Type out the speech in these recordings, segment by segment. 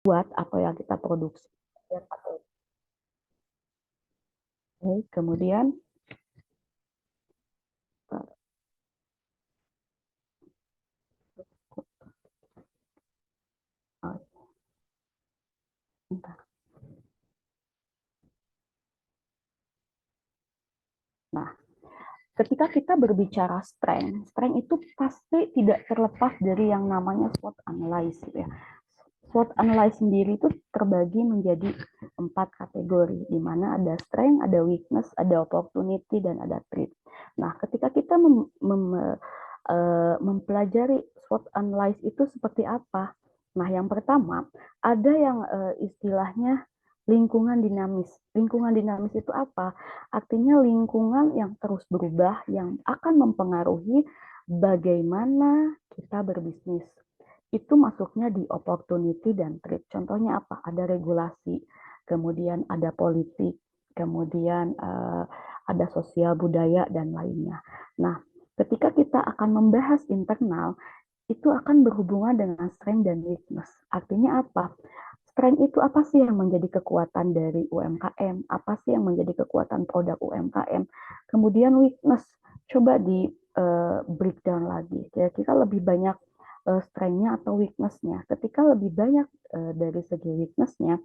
buat atau yang kita produksi. Oke, kemudian nah, ketika kita berbicara strength, strength itu pasti tidak terlepas dari yang namanya SWOT analysis ya. SWOT analysis sendiri itu terbagi menjadi 4 kategori, di mana ada strength, ada weakness, ada opportunity, dan ada threat. Nah, ketika kita mempelajari SWOT analysis itu seperti apa? Nah, yang pertama, ada yang istilahnya lingkungan dinamis. Lingkungan dinamis itu apa? Artinya lingkungan yang terus berubah, yang akan mempengaruhi bagaimana kita berbisnis. Itu masuknya di opportunity dan threat. Contohnya apa? Ada regulasi, kemudian ada politik, kemudian ada sosial budaya, dan lainnya. Nah, ketika kita akan membahas internal, itu akan berhubungan dengan strength dan weakness. Artinya apa? Strength itu apa sih yang menjadi kekuatan dari UMKM? Apa sih yang menjadi kekuatan produk UMKM? Kemudian weakness, coba di breakdown lagi. Kira-kira lebih banyak strength-nya atau weakness-nya. Ketika lebih banyak dari segi weakness-nya,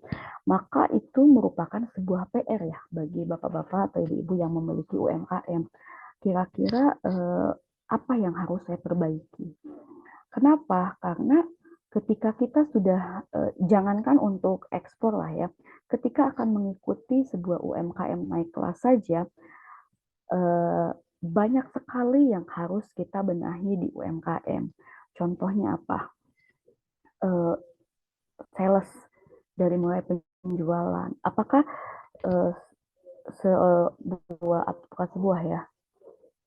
maka itu merupakan sebuah PR ya bagi bapak-bapak atau ibu-ibu yang memiliki UMKM. Kira-kira apa yang harus saya perbaiki? Kenapa? Karena ketika kita sudah jangankan untuk ekspor lah ya, ketika akan mengikuti sebuah UMKM naik kelas saja, banyak sekali yang harus kita benahi di UMKM. Contohnya apa? Sales, dari mulai penjualan. Apakah bukan sebuah ya,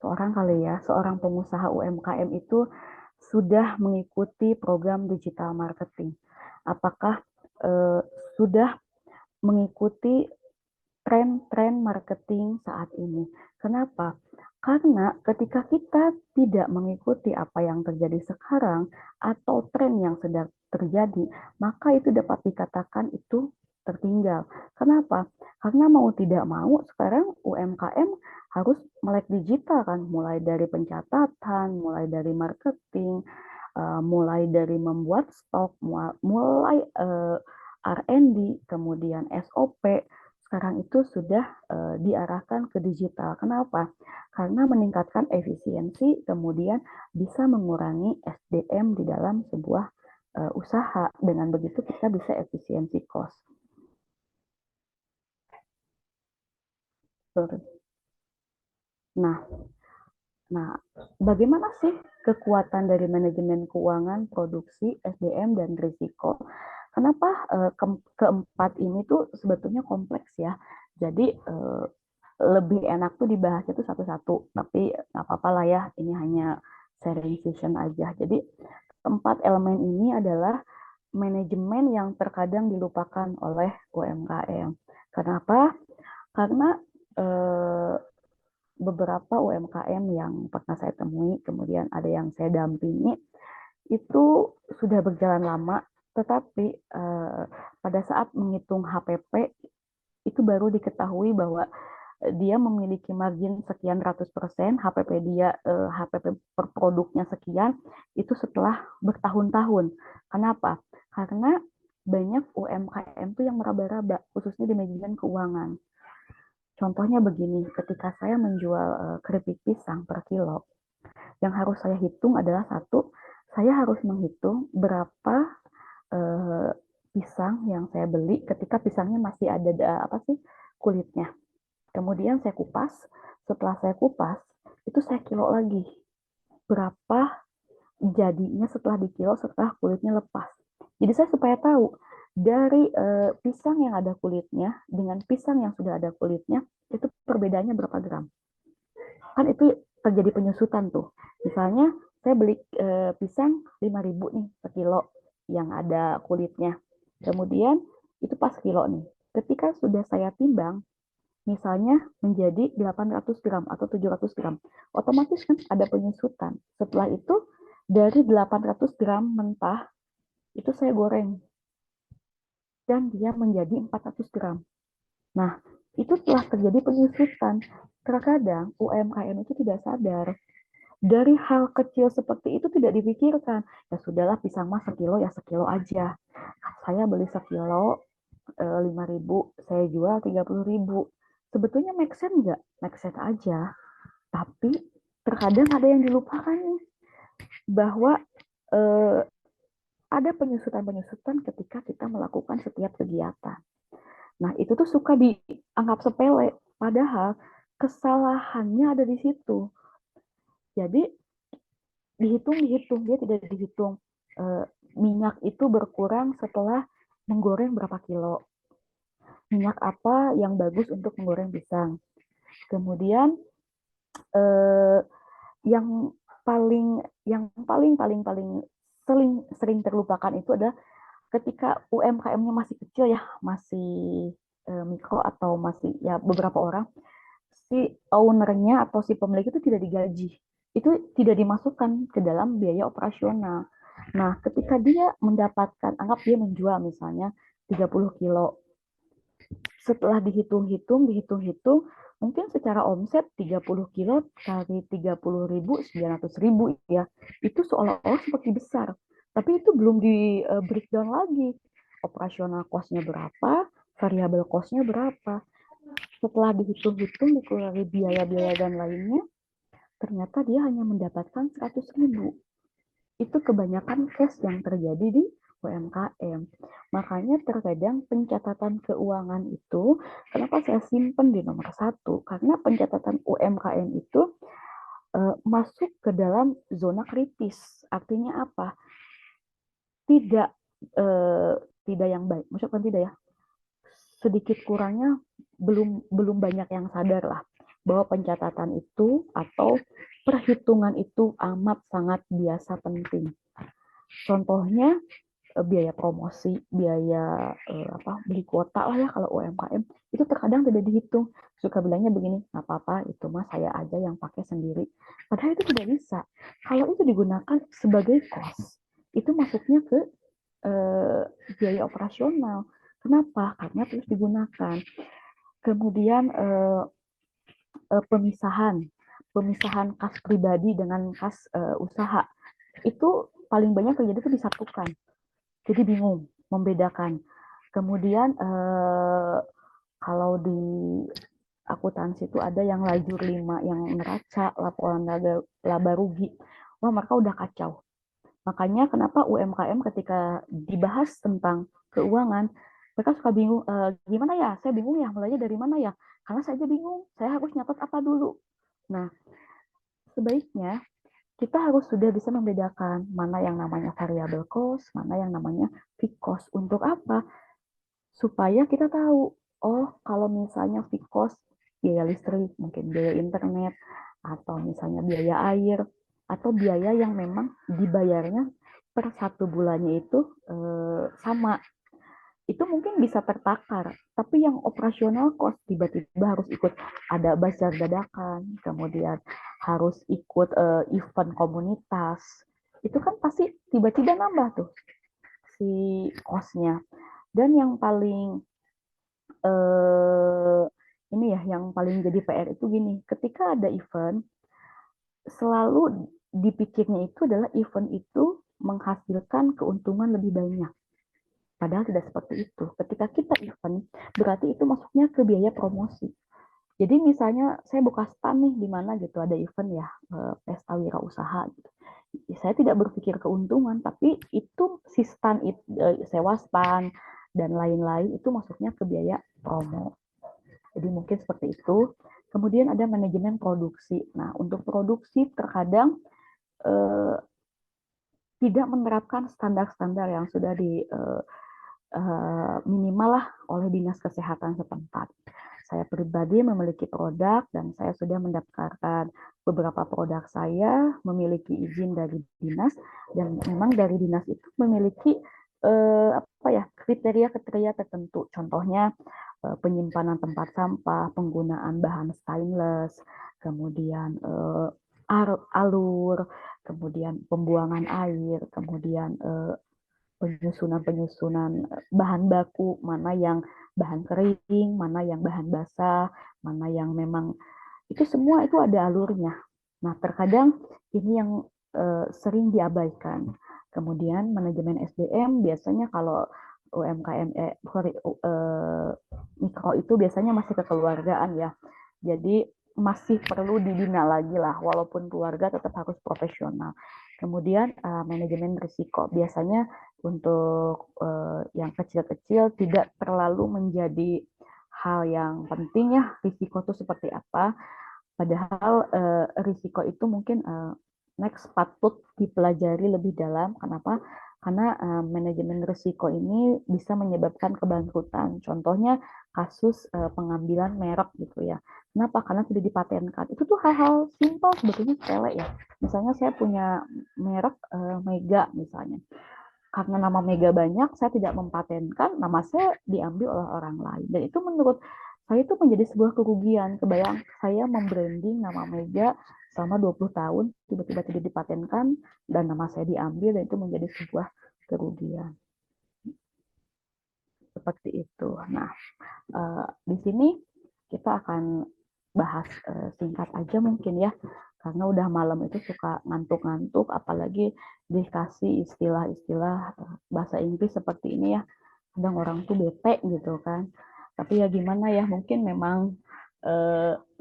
seorang kali ya, seorang pengusaha UMKM itu sudah mengikuti program digital marketing? Apakah sudah mengikuti tren-tren marketing saat ini? Kenapa? Karena ketika kita tidak mengikuti apa yang terjadi sekarang atau tren yang sedang terjadi, maka itu dapat dikatakan itu tertinggal. Kenapa? Karena mau tidak mau sekarang UMKM harus melek digital kan, mulai dari pencatatan, mulai dari marketing, mulai dari membuat stok, mulai R&D, kemudian SOP, sekarang itu sudah diarahkan ke digital. Kenapa? Karena meningkatkan efisiensi, kemudian bisa mengurangi SDM di dalam sebuah usaha. Dengan begitu kita bisa efisiensi cost. Nah, nah, bagaimana sih kekuatan dari manajemen keuangan, produksi, SDM, dan risiko? Kenapa keempat ini tuh sebetulnya kompleks ya? Jadi lebih enak tuh dibahas itu satu-satu, tapi nggak apa-apa lah ya, ini hanya sharing session aja. Jadi keempat elemen ini adalah manajemen yang terkadang dilupakan oleh UMKM. Kenapa? Karena eh, beberapa UMKM yang pernah saya temui, kemudian ada yang saya dampingi, itu sudah berjalan lama, tetapi pada saat menghitung HPP, itu baru diketahui bahwa dia memiliki margin sekian ratus persen, HPP dia, HPP per produknya sekian, itu setelah bertahun-tahun. Kenapa? Karena banyak UMKM itu yang meraba-raba, khususnya di manajemen keuangan. Contohnya begini, ketika saya menjual keripik pisang per kilo, yang harus saya hitung adalah satu, saya harus menghitung berapa eh, pisang yang saya beli ketika pisangnya masih ada apa sih kulitnya. Kemudian saya kupas, setelah saya kupas, itu saya kilo lagi. Berapa jadinya setelah dikilo, setelah kulitnya lepas. Jadi saya supaya tahu, dari pisang yang ada kulitnya dengan pisang yang sudah ada kulitnya, itu perbedaannya berapa gram. Kan itu terjadi penyusutan tuh. Misalnya saya beli pisang 5.000 nih per kilo yang ada kulitnya. Kemudian itu pas kilo nih. Ketika sudah saya timbang, misalnya menjadi 800 gram atau 700 gram. Otomatis kan ada penyusutan. Setelah itu, dari 800 gram mentah, itu saya goreng. dan dia menjadi 400 gram. Nah, itu telah terjadi penyusutan. Terkadang UMKM itu tidak sadar. Dari hal kecil seperti itu tidak dipikirkan. Ya sudahlah, pisang mah sekilo ya sekilo aja. Saya beli sekilo 5.000, saya jual 30.000. Sebetulnya make sense nggak? Make sense aja. Tapi terkadang ada yang dilupakan nih, bahwa eh, ada penyusutan-penyusutan ketika kita melakukan setiap kegiatan. Nah, itu tuh suka dianggap sepele, padahal kesalahannya ada di situ. Jadi dihitung, dia tidak dihitung minyak itu berkurang setelah menggoreng berapa kilo. Minyak apa yang bagus untuk menggoreng pisang. Kemudian eh, yang paling sering terlupakan itu adalah ketika UMKM-nya masih kecil ya, masih mikro atau masih ya beberapa orang, si ownernya atau si pemilik itu tidak digaji. Itu tidak dimasukkan ke dalam biaya operasional. Nah, ketika dia mendapatkan, anggap dia menjual misalnya 30 kilo. Setelah dihitung-hitung, mungkin secara omset 30 kilo kali 30.000, 900.000 ya. Itu seolah-olah seperti besar. Tapi itu belum di breakdown lagi. Operasional cost-nya berapa, variabel cost-nya berapa. Setelah dihitung-hitung, dikurangi biaya-biaya dan lainnya, ternyata dia hanya mendapatkan 100.000. Itu kebanyakan case yang terjadi di UMKM. Makanya terkadang pencatatan keuangan itu, kenapa saya simpen di nomor satu? Karena pencatatan UMKM itu masuk ke dalam zona kritis. Artinya apa? Tidak eh, tidak yang baik. Maksudnya tidak ya, sedikit kurangnya belum banyak yang sadar lah bahwa pencatatan itu atau perhitungan itu amat sangat biasa penting. Contohnya biaya promosi, biaya beli kuota lah ya kalau UMKM itu terkadang tidak dihitung. Suka bilangnya begini, nggak apa-apa, itu mah saya aja yang pakai sendiri. Padahal itu tidak bisa. Kalau itu digunakan sebagai cost, itu masuknya ke biaya operasional. Kenapa? Karena terus digunakan. Kemudian pemisahan kas pribadi dengan kas usaha itu paling banyak terjadi itu disatukan. Jadi bingung membedakan. Kemudian kalau di akuntansi itu ada yang lajur 5, yang neraca, laporan laba rugi. Wah, mereka udah kacau. Makanya kenapa UMKM ketika dibahas tentang keuangan, mereka suka bingung, gimana ya, saya bingung ya, mulainya dari mana ya? Karena saya aja bingung, saya harus nyatet apa dulu. Nah, sebaiknya kita harus sudah bisa membedakan mana yang namanya variable cost, mana yang namanya fixed cost. Untuk apa? Supaya kita tahu, oh kalau misalnya fixed cost, biaya listrik, mungkin biaya internet, atau misalnya biaya air, atau biaya yang memang dibayarnya per satu bulannya itu sama, itu mungkin bisa tertakar. Tapi yang operasional cost tiba-tiba harus ikut ada bazar dadakan, kemudian harus ikut event komunitas, itu kan pasti tiba-tiba nambah tuh si cost-nya. Dan yang paling eh, ini ya, yang paling jadi PR itu gini, ketika ada event, selalu dipikirnya itu adalah event itu menghasilkan keuntungan lebih banyak. Padahal tidak seperti itu. Ketika kita event, berarti itu masuknya ke biaya promosi. Jadi misalnya saya buka stand nih di mana gitu ada event ya, pesta wirausaha gitu. Saya tidak berpikir keuntungan, tapi itu si stand sewa stand dan lain-lain itu masuknya ke biaya promo. Jadi mungkin seperti itu. Kemudian ada manajemen produksi. Nah, untuk produksi terkadang eh, tidak menerapkan standar-standar yang sudah di minimal lah oleh dinas kesehatan setempat. Saya pribadi memiliki produk dan saya sudah mendaftarkan beberapa produk saya memiliki izin dari dinas, dan memang dari dinas itu memiliki apa ya, kriteria-kriteria tertentu. Contohnya penyimpanan tempat sampah, penggunaan bahan stainless, kemudian alur, kemudian pembuangan air, kemudian penyusunan bahan baku, mana yang bahan kering, mana yang bahan basah, mana yang memang itu semua itu ada alurnya. Nah, terkadang ini yang sering diabaikan. Kemudian manajemen SDM biasanya kalau UMKM mikro itu biasanya masih kekeluargaan ya. Jadi masih perlu dibina lagi lah, walaupun keluarga tetap harus profesional. Kemudian manajemen risiko biasanya untuk yang kecil-kecil tidak terlalu menjadi hal yang penting ya, risiko itu seperti apa. Padahal risiko itu mungkin next patut dipelajari lebih dalam. Kenapa? Karena manajemen risiko ini bisa menyebabkan kebangkrutan. Contohnya kasus pengambilan merek gitu ya. Kenapa? Karena tidak dipatenkan. Itu tuh hal-hal simpel sebetulnya sepele ya. Misalnya saya punya merek Mega misalnya. Karena nama Mega banyak, saya tidak mempatenkan, nama saya diambil oleh orang lain. Dan itu menurut saya itu menjadi sebuah kerugian. Kebayang saya membranding nama Mega selama 20 tahun, tiba-tiba tidak dipatenkan, dan nama saya diambil, dan itu menjadi sebuah kerugian. Seperti itu. Nah, di sini kita akan bahas singkat aja mungkin ya, karena udah malam itu suka ngantuk-ngantuk, apalagi dikasih istilah-istilah bahasa Inggris seperti ini ya, kadang orang tuh bete gitu kan. Tapi ya gimana ya, mungkin memang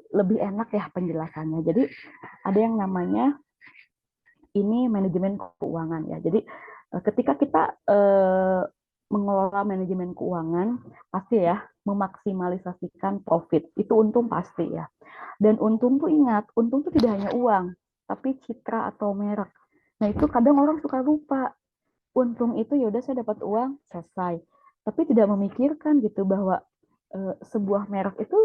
lebih enak ya penjelasannya. Jadi ada yang namanya ini manajemen keuangan ya. Jadi ketika kita mengelola manajemen keuangan, pasti ya memaksimalisasikan profit. Itu untung pasti ya. Dan untung tuh ingat, untung tuh tidak hanya uang, tapi citra atau merek. Nah itu kadang orang suka lupa. Untung itu ya udah saya dapat uang, selesai. Tapi tidak memikirkan gitu bahwa sebuah merek itu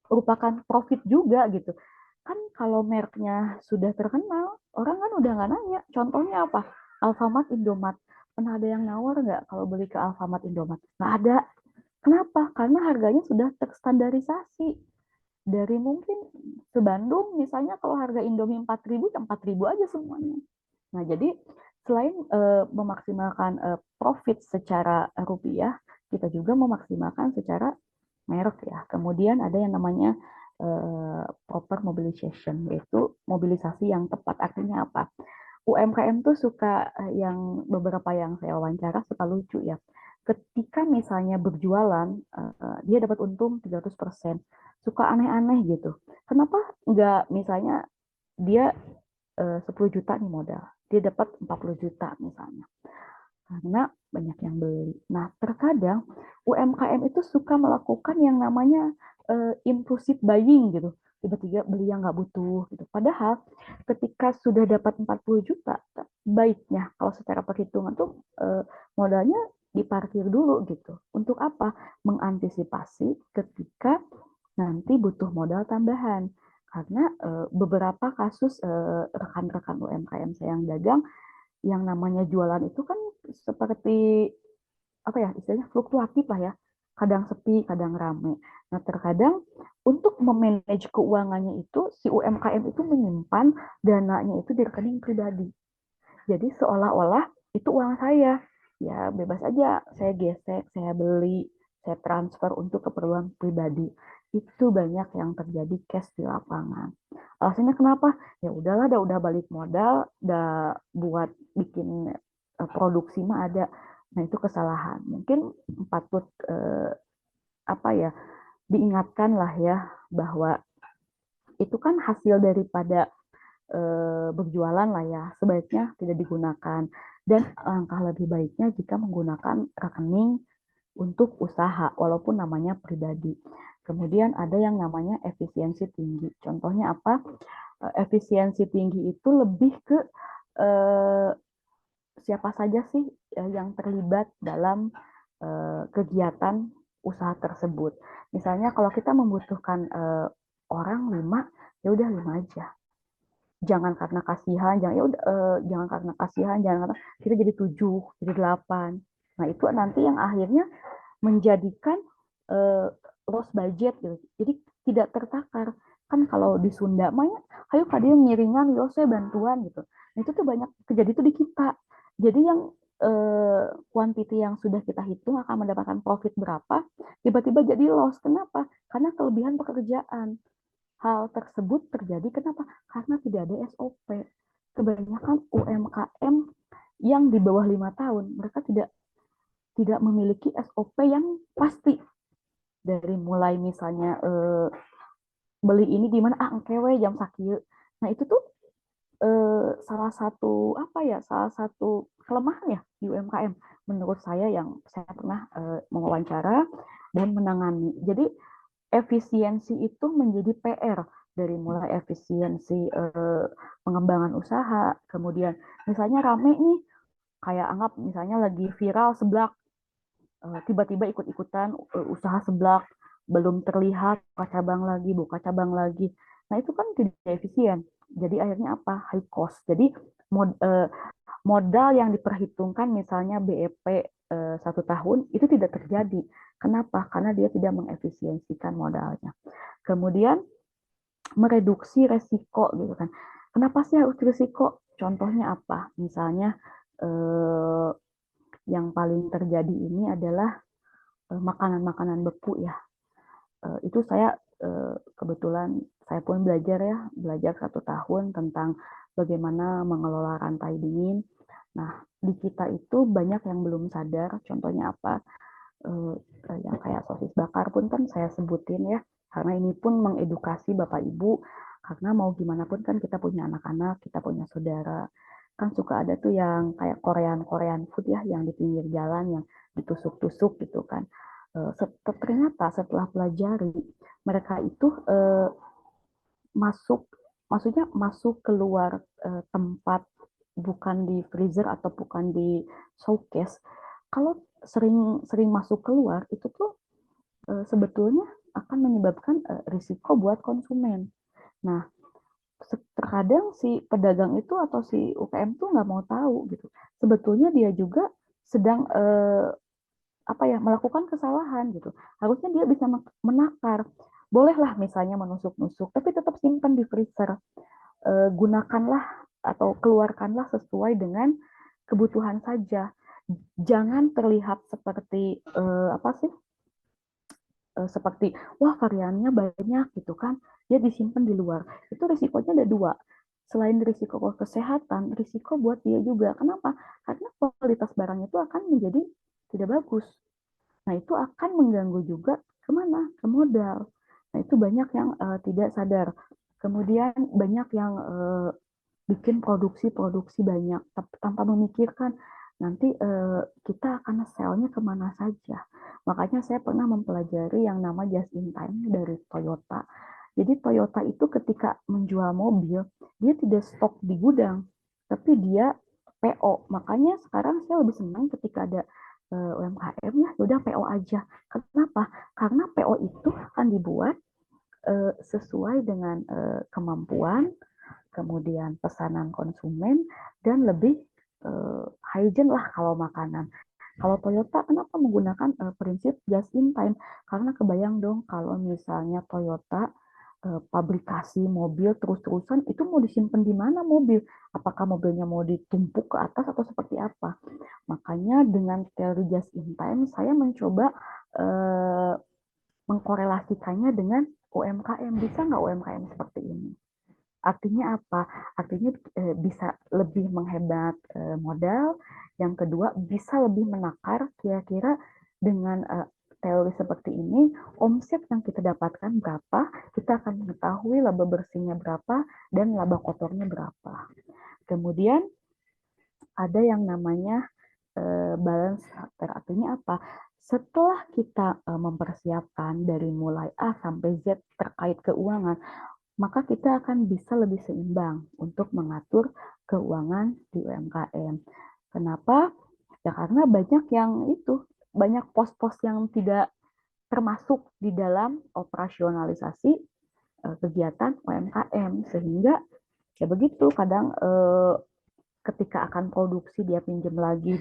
merupakan profit juga gitu. Kan kalau mereknya sudah terkenal, orang kan udah nggak nanya. Contohnya apa? Alfamart, Indomart. Pernah ada yang nawar nggak kalau beli ke Alfamart, Indomart? Nggak ada. Kenapa? Karena harganya sudah terstandarisasi. Dari mungkin sebandung, misalnya kalau harga Indomie 4.000, ya 4.000 aja semuanya. Nah, jadi selain memaksimalkan profit secara rupiah, kita juga memaksimalkan secara merek ya. Kemudian ada yang namanya proper mobilization, yaitu mobilisasi yang tepat. Artinya apa? UMKM tuh suka yang beberapa yang saya wawancara suka lucu ya. Ketika misalnya berjualan, dia dapat untung 300%. Suka aneh-aneh gitu. Kenapa nggak misalnya dia 10 juta nih modal, dia dapat 40 juta misalnya. Karena banyak yang beli. Nah, terkadang UMKM itu suka melakukan yang namanya impulsive buying gitu. Tiba-tiba beli yang nggak butuh gitu. Padahal ketika sudah dapat 40 juta, baiknya kalau secara perhitungan tuh modalnya diparkir dulu gitu. Untuk apa? Mengantisipasi ketika nanti butuh modal tambahan. Karena beberapa kasus rekan-rekan UMKM saya yang dagang, yang namanya jualan itu kan seperti apa ya istilahnya fluktuatif lah ya, kadang sepi kadang rame. Nah terkadang untuk memanage keuangannya itu si UMKM itu menyimpan dananya itu di rekening pribadi, jadi seolah-olah itu uang saya, ya bebas aja saya gesek, saya beli, saya transfer untuk keperluan pribadi. Itu banyak yang terjadi cash di lapangan. Alasannya kenapa? Ya udahlah, udah balik modal, udah buat bikin produksi mah ada. Nah itu kesalahan. Mungkin patut apa ya diingatkan lah ya bahwa itu kan hasil daripada berjualan lah ya, sebaiknya tidak digunakan. Dan langkah lebih baiknya jika menggunakan rekening untuk usaha, walaupun namanya pribadi. Kemudian ada yang namanya efisiensi tinggi. Contohnya apa? Efisiensi tinggi itu lebih ke siapa saja sih yang terlibat dalam kegiatan usaha tersebut. Misalnya kalau kita membutuhkan orang 5, ya udah 5 aja. Jangan karena kasihan, jangan karena kasihan, jangan karena kita jadi 7, jadi 8. Nah itu nanti yang akhirnya menjadikan loss budget gitu. Jadi tidak tertakar. Kan kalau di Sunda mah ya, ayo kalian ngiringan, yo saya bantuan gitu. Nah itu tuh banyak terjadi tuh di kita. Jadi yang quantity yang sudah kita hitung akan mendapatkan profit berapa, tiba-tiba jadi loss. Kenapa? Karena kelebihan pekerjaan. Hal tersebut terjadi kenapa? Karena tidak ada SOP. Kebanyakan UMKM yang di bawah 5 tahun, mereka tidak memiliki SOP yang pasti. Dari mulai misalnya beli ini di mana engkewe jam sakieu. Nah, itu tuh salah satu salah satu kelemahan ya di UMKM menurut saya yang saya pernah mewawancara dan menangani. Jadi efisiensi itu menjadi PR dari mulai efisiensi pengembangan usaha, kemudian misalnya rame nih, kayak anggap misalnya lagi viral seblak, tiba-tiba ikut-ikutan usaha seblak, belum terlihat buka cabang lagi. Nah, itu kan tidak efisien. Jadi akhirnya apa? High cost. Jadi modal yang diperhitungkan misalnya BEP 1 tahun itu tidak terjadi. Kenapa? Karena dia tidak mengefisiensikan modalnya. Kemudian mereduksi resiko gitu kan. Kenapa sih harus risiko? Contohnya apa? Misalnya yang paling terjadi ini adalah makanan-makanan beku ya. Itu saya kebetulan saya pun belajar 1 tahun tentang bagaimana mengelola rantai dingin. Nah, di kita itu banyak yang belum sadar. Contohnya apa? Yang kayak sosis bakar pun kan saya sebutin ya, karena ini pun mengedukasi Bapak Ibu, karena mau gimana pun kan kita punya anak-anak, kita punya saudara, kan suka ada tuh yang kayak Korean food ya, yang di pinggir jalan yang ditusuk-tusuk gitu kan. Ternyata setelah pelajari, mereka itu maksudnya masuk keluar tempat, bukan di freezer atau bukan di showcase. Kalau sering masuk keluar itu tuh sebetulnya akan menyebabkan risiko buat konsumen. Nah, terkadang si pedagang itu atau si UKM tuh nggak mau tahu gitu. Sebetulnya dia juga sedang melakukan kesalahan gitu. Harusnya dia bisa menakar. Bolehlah misalnya menusuk-nusuk, tapi tetap simpan di freezer. Gunakanlah atau keluarkanlah sesuai dengan kebutuhan saja. Jangan terlihat seperti seperti wah variannya banyak gitu kan, dia disimpan di luar. Itu risikonya ada dua. Selain risiko kesehatan, risiko buat dia juga. Kenapa? Karena kualitas barang itu akan menjadi tidak bagus. Nah, itu akan mengganggu juga kemana? Ke modal. Nah, itu banyak yang tidak sadar. Kemudian banyak yang bikin produksi banyak tanpa memikirkan nanti kita akan sell-nya kemana saja. Makanya saya pernah mempelajari yang nama just in time dari Toyota. Jadi Toyota itu ketika menjual mobil, dia tidak stok di gudang, tapi dia PO. Makanya sekarang saya lebih senang ketika ada UMKM ya, udah PO aja. Kenapa? Karena PO itu akan dibuat sesuai dengan kemampuan, kemudian pesanan konsumen, dan lebih hygiene lah kalau makanan. Kalau Toyota kenapa menggunakan prinsip just in time? Karena kebayang dong kalau misalnya Toyota pabrikasi mobil terus-terusan, itu mau disimpan di mana mobil? Apakah mobilnya mau ditumpuk ke atas atau seperti apa? Makanya dengan teori just in time, saya mencoba mengkorelasikannya dengan UMKM. Bisa nggak UMKM seperti ini? Artinya apa? Artinya bisa lebih menghemat modal. Yang kedua, bisa lebih menakar kira-kira dengan teori seperti ini, omset yang kita dapatkan berapa, kita akan mengetahui laba bersihnya berapa, dan laba kotornya berapa. Kemudian ada yang namanya balance factor. Artinya apa? Setelah kita mempersiapkan dari mulai A sampai Z terkait keuangan, maka kita akan bisa lebih seimbang untuk mengatur keuangan di UMKM. Kenapa? Ya karena banyak pos-pos yang tidak termasuk di dalam operasionalisasi kegiatan UMKM, sehingga ya begitu, kadang ketika akan produksi dia pinjam lagi.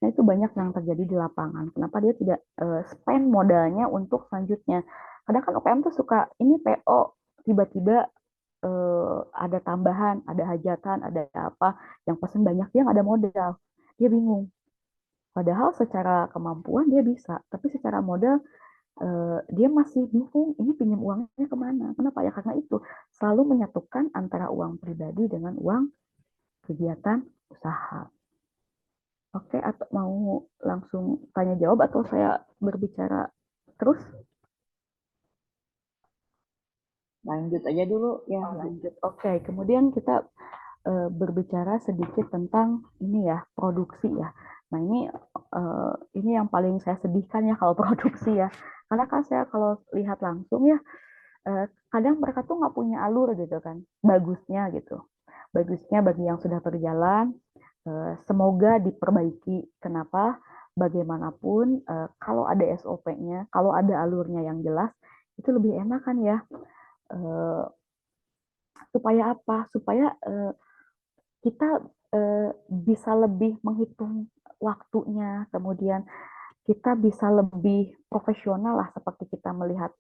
Nah, itu banyak yang terjadi di lapangan. Kenapa dia tidak spend modalnya untuk selanjutnya? Kadang kan UKM tuh suka ini PO, tiba-tiba ada tambahan, ada hajatan, ada apa, yang pesen banyak, dia nggak ada modal. dia bingung. Padahal secara kemampuan dia bisa, tapi secara modal dia masih bingung, ini pinjam uangnya kemana? Kenapa ya? Karena itu selalu menyatukan antara uang pribadi dengan uang kegiatan usaha. Oke, atau mau langsung tanya jawab atau saya berbicara terus? Lanjut aja dulu ya. Oh, lanjut. Oke, kemudian kita berbicara sedikit tentang ini ya, produksi ya. Nah, ini yang paling saya sedihkan ya kalau produksi ya. Karena kan saya kalau lihat langsung ya, kadang mereka tuh nggak punya alur gitu kan. Bagusnya gitu. Bagusnya bagi yang sudah berjalan, semoga diperbaiki. Kenapa? Bagaimanapun, kalau ada SOP-nya, kalau ada alurnya yang jelas, itu lebih enak kan ya. Eh, supaya apa? Supaya kita bisa lebih menghitung waktunya, kemudian kita bisa lebih profesional lah seperti kita melihat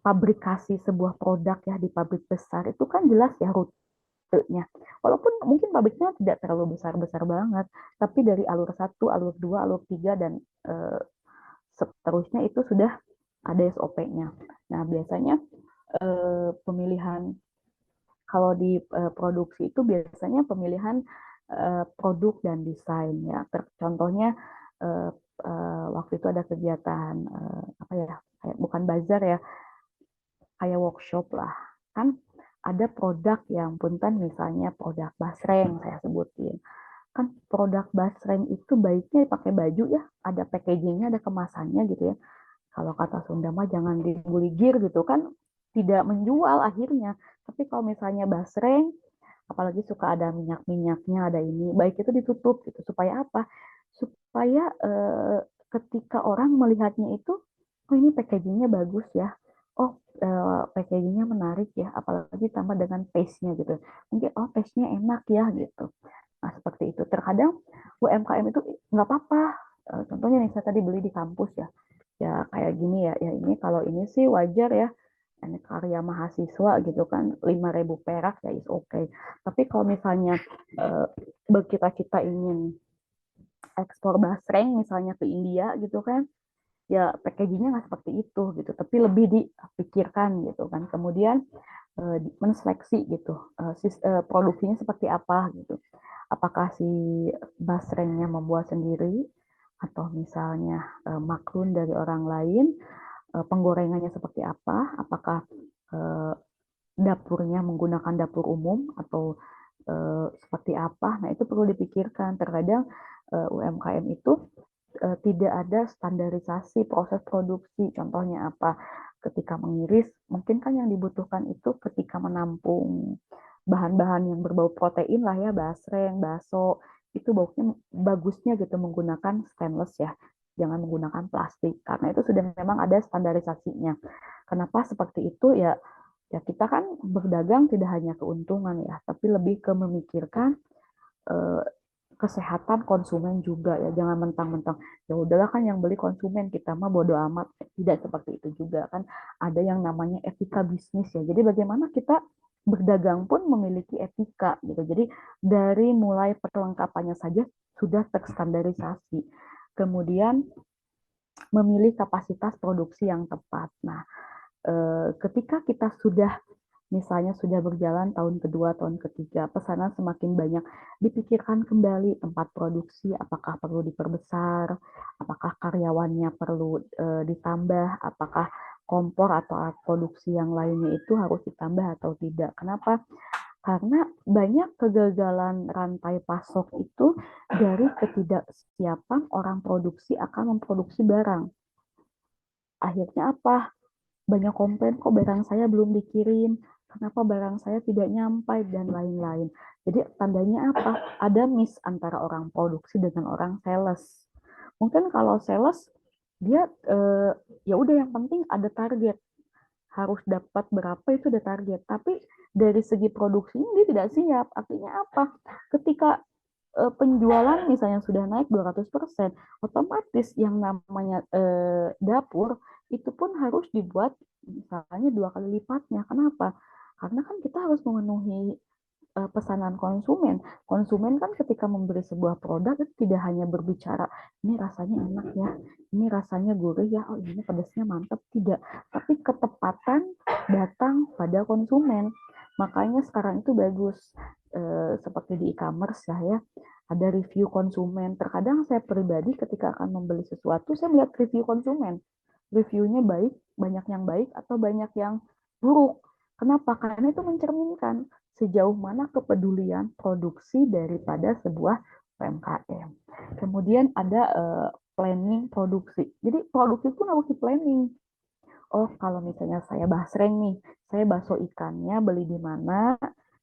pabrikasi sebuah produk ya di pabrik besar itu kan jelas ya rutenya. Walaupun mungkin pabriknya tidak terlalu besar-besar banget, tapi dari alur satu, alur dua, alur tiga dan eh, seterusnya itu sudah ada SOP-nya. Nah biasanya pemilihan kalau di produksi itu biasanya pemilihan produk dan desain ya. Contohnya uh, waktu itu ada kegiatan apa ya, kayak bukan bazar ya, kayak workshop lah. Kan ada produk yang punten misalnya produk basreng saya sebutin. Kan produk basreng itu baiknya pakai baju ya, ada packagingnya, ada kemasannya gitu ya. Kalau kata Sunda mah jangan dibuligir gitu kan, tidak menjual akhirnya. Tapi kalau misalnya basreng, apalagi suka ada minyak-minyaknya, ada ini, baik itu ditutup gitu. Supaya apa? Supaya ketika orang melihatnya itu, oh ini packagingnya bagus ya, oh packagingnya menarik ya, apalagi tambah dengan taste-nya gitu. Mungkin oh taste-nya enak ya gitu. Nah seperti itu. Terkadang UMKM itu nggak apa-apa. Contohnya nih saya tadi beli di kampus ya, ya kayak gini ya, ya ini kalau ini sih wajar ya, ini karya mahasiswa gitu kan, 5.000 perak ya is oke. Okay. Tapi kalau misalnya eh, kita ingin ekspor basreng misalnya ke India gitu kan, ya packagingnya nggak seperti itu gitu, tapi lebih dipikirkan gitu kan. Kemudian menseleksi gitu, produksinya seperti apa gitu. Apakah si basrengnya membuat sendiri atau misalnya maklun dari orang lain, penggorengannya seperti apa, apakah eh, dapurnya menggunakan dapur umum atau seperti apa. Nah, itu perlu dipikirkan. Terkadang UMKM itu tidak ada standarisasi proses produksi. Contohnya apa? Ketika mengiris, mungkin kan yang dibutuhkan itu ketika menampung bahan-bahan yang berbau protein lah ya, basreng, baso, itu baunya bagusnya gitu menggunakan stainless ya, jangan menggunakan plastik karena itu sudah memang ada standarisasinya. Kenapa seperti itu ya? Ya kita kan berdagang tidak hanya keuntungan ya, tapi lebih ke memikirkan eh, kesehatan konsumen juga ya. Jangan mentang-mentang ya udahlah kan yang beli konsumen, kita mah bodo amat. Tidak seperti itu juga kan. Ada yang namanya etika bisnis ya. Jadi bagaimana kita berdagang pun memiliki etika gitu. Jadi dari mulai perlengkapannya saja sudah terstandarisasi. Kemudian memilih kapasitas produksi yang tepat. Nah, ketika kita sudah misalnya sudah berjalan tahun kedua, tahun ketiga, pesanan semakin banyak, dipikirkan kembali tempat produksi, apakah perlu diperbesar, apakah karyawannya perlu ditambah, apakah kompor atau alat produksi yang lainnya itu harus ditambah atau tidak. Kenapa? Karena banyak kegagalan rantai pasok itu dari ketidaksiapan orang produksi akan memproduksi barang. Akhirnya apa? Banyak komplain kok barang saya belum dikirim, kenapa barang saya tidak nyampai dan lain-lain. Jadi tandanya apa? Ada miss antara orang produksi dengan orang sales. Mungkin kalau sales dia ya udah yang penting ada target, harus dapat berapa itu ada target. Tapi dari segi produksinya dia tidak siap. Artinya apa? Ketika penjualan misalnya sudah naik 200%, otomatis yang namanya dapur itu pun harus dibuat misalnya 2 kali lipatnya. Kenapa? Karena kan kita harus memenuhi pesanan konsumen. Konsumen kan ketika membeli sebuah produk itu tidak hanya berbicara ini rasanya enak ya, ini rasanya gurih ya, oh ini pedasnya mantap, tidak. Tapi ketepatan datang pada konsumen. Makanya sekarang itu bagus seperti di e-commerce ya, ada review konsumen. Terkadang saya pribadi ketika akan membeli sesuatu, saya melihat review konsumen. Reviewnya baik, banyak yang baik atau banyak yang buruk. Kenapa? Karena itu mencerminkan sejauh mana kepedulian produksi daripada sebuah UMKM. Kemudian ada planning produksi. Jadi produksi pun harus di planning. Oh, kalau misalnya saya basreng nih, saya bakso ikannya beli di mana,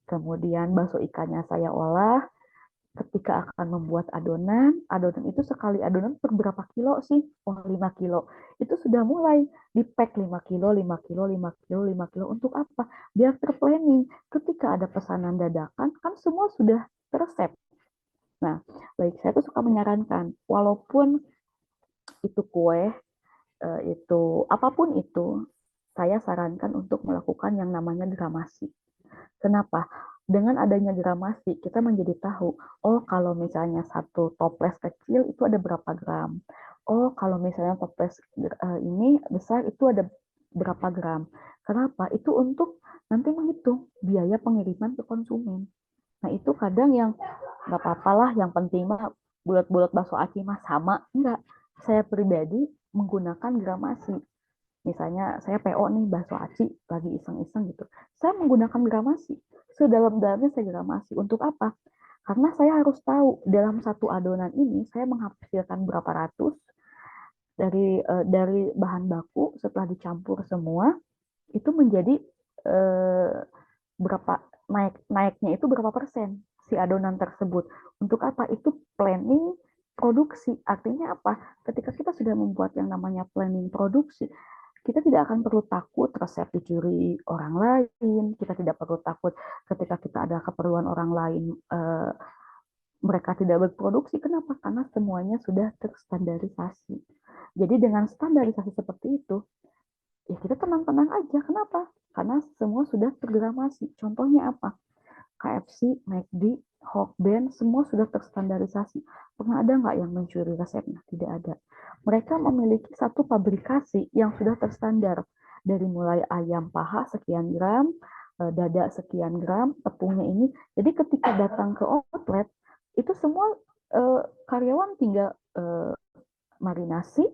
kemudian bakso ikannya saya olah, ketika akan membuat adonan, adonan itu sekali adonan per berapa kilo sih? Oh, 5 kilo. Itu sudah mulai di-pack 5 kilo, 5 kilo, 5 kilo, 5 kilo. Untuk apa? Biar terplanning. Ketika ada pesanan dadakan, kan semua sudah teresep. Nah, baik saya tuh suka menyarankan, walaupun itu kue, itu apapun itu, saya sarankan untuk melakukan yang namanya gramasi. Kenapa? Dengan adanya gramasi, kita menjadi tahu, oh kalau misalnya satu toples kecil itu ada berapa gram. Oh kalau misalnya toples ini besar itu ada berapa gram. Kenapa? Itu untuk nanti menghitung biaya pengiriman ke konsumen. Nah itu kadang yang nggak apa-apa lah, yang penting mah bulat-bulat bakso aci mah sama. Enggak, saya pribadi menggunakan gramasi. Misalnya saya PO nih bakso aci lagi iseng-iseng gitu. Saya menggunakan gramasi. Sedalam-dalamnya saya gramasi. Untuk apa? Karena saya harus tahu dalam satu adonan ini saya menghasilkan berapa ratus dari bahan baku setelah dicampur semua itu menjadi eh, berapa naiknya itu berapa persen si adonan tersebut. Untuk apa? Itu planning produksi. Artinya apa? Ketika kita sudah membuat yang namanya planning produksi, kita tidak akan perlu takut resep dicuri orang lain, kita tidak perlu takut ketika kita ada keperluan orang lain mereka tidak berproduksi. Kenapa? Karena semuanya sudah terstandarisasi. Jadi dengan standarisasi seperti itu, ya kita tenang-tenang aja. Kenapa? Karena semua sudah tergramasi. Contohnya apa? KFC, McD, Hokben, semua sudah terstandarisasi. Pernah ada nggak yang mencuri resepnya? Tidak ada. Mereka memiliki satu pabrikasi yang sudah terstandar. Dari mulai ayam paha sekian gram, dada sekian gram, tepungnya ini. Jadi ketika datang ke outlet, itu semua karyawan tinggal marinasi,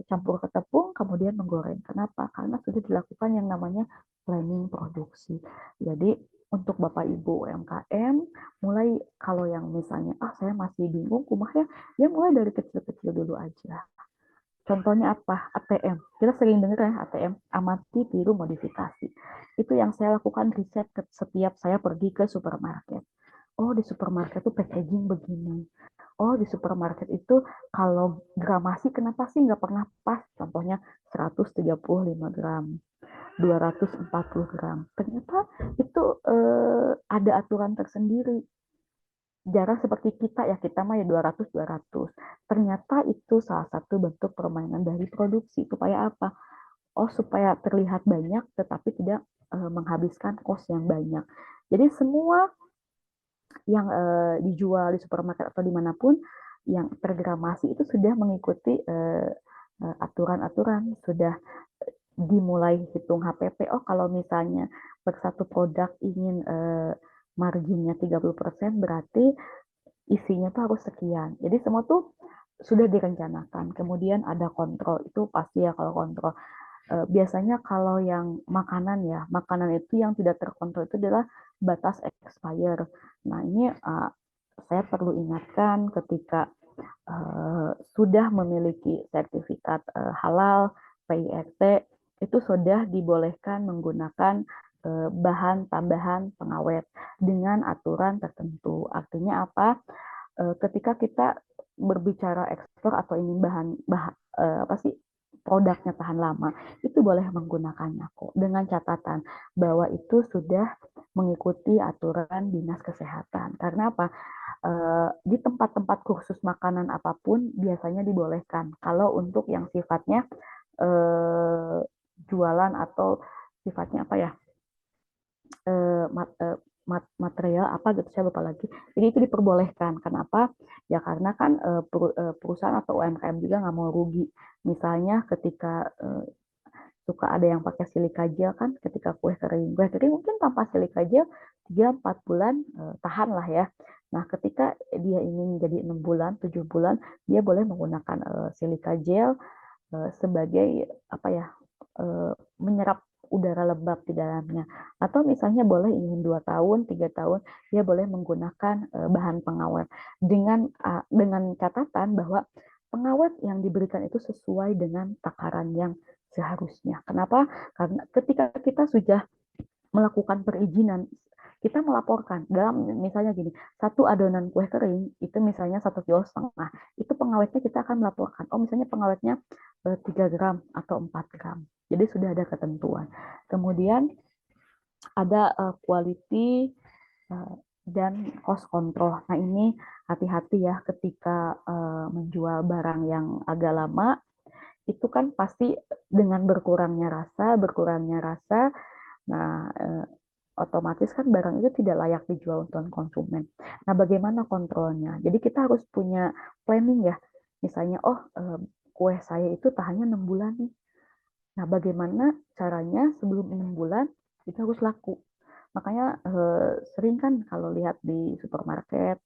campur ke tepung, kemudian menggoreng. Kenapa? Karena sudah dilakukan yang namanya planning produksi. Jadi untuk Bapak Ibu UMKM, mulai kalau yang misalnya, saya masih bingung kumahnya, ya mulai dari kecil-kecil dulu aja. Contohnya apa? ATM. Kita sering dengar ya ATM, amati, tiru, modifikasi. Itu yang saya lakukan riset setiap saya pergi ke supermarket. Oh, di supermarket tuh packaging begini. Oh, di supermarket itu kalau gramasi kenapa sih nggak pernah pas? Contohnya 135 gram, 240 gram. Ternyata itu ada aturan tersendiri. Jarang seperti kita ya, kita mah ya 200 200. Ternyata itu salah satu bentuk permainan dari produksi. Supaya apa? Oh, supaya terlihat banyak tetapi tidak menghabiskan kos yang banyak. Jadi semua yang dijual di supermarket atau dimanapun yang tergramasi itu sudah mengikuti aturan-aturan, sudah dimulai hitung HPP. Oh, kalau misalnya per satu produk ingin marginnya 30%, berarti isinya tuh harus sekian. Jadi semua tuh sudah direncanakan. Kemudian ada kontrol, itu pasti ya kalau kontrol. Biasanya kalau yang makanan ya, makanan itu yang tidak terkontrol itu adalah batas expire. Nah ini saya perlu ingatkan ketika sudah memiliki sertifikat halal, PIRT, itu sudah dibolehkan menggunakan bahan tambahan pengawet dengan aturan tertentu. Artinya apa? Ketika kita berbicara ekspor atau ingin apa sih produknya tahan lama, itu boleh menggunakannya kok dengan catatan bahwa itu sudah mengikuti aturan Dinas Kesehatan. Karena apa? Di tempat-tempat kursus makanan apapun biasanya dibolehkan. Kalau untuk yang sifatnya jualan atau sifatnya apa ya? material apa gitu, saya lupa lagi. Jadi itu diperbolehkan. Kenapa? Ya karena kan perusahaan atau UMKM juga nggak mau rugi. Misalnya ketika suka ada yang pakai silika gel kan, ketika kue kering mungkin tanpa silika gel 3-4 bulan tahan lah ya. Nah ketika dia ingin jadi 6 bulan 7 bulan, dia boleh menggunakan silika gel sebagai apa ya, menyerap udara lembab di dalamnya. Atau misalnya boleh ingin 2 tahun 3 tahun, dia boleh menggunakan bahan pengawet dengan catatan bahwa pengawet yang diberikan itu sesuai dengan takaran yang seharusnya. Kenapa? Karena ketika kita sudah melakukan perizinan, kita melaporkan dalam misalnya gini, satu adonan kue kering itu misalnya 1,5 kg, itu pengawetnya kita akan melaporkan. Oh misalnya pengawetnya 3 gram atau 4 gram. Jadi sudah ada ketentuan. Kemudian ada quality dan cost control. Nah ini hati-hati ya ketika menjual barang yang agak lama, itu kan pasti dengan berkurangnya rasa, nah otomatis kan barang itu tidak layak dijual untuk konsumen. Nah, bagaimana kontrolnya? Jadi kita harus punya planning ya. Misalnya, oh kue saya itu tahannya 6 bulan nih. Nah, bagaimana caranya sebelum 6 bulan itu harus laku. Makanya sering kan kalau lihat di supermarket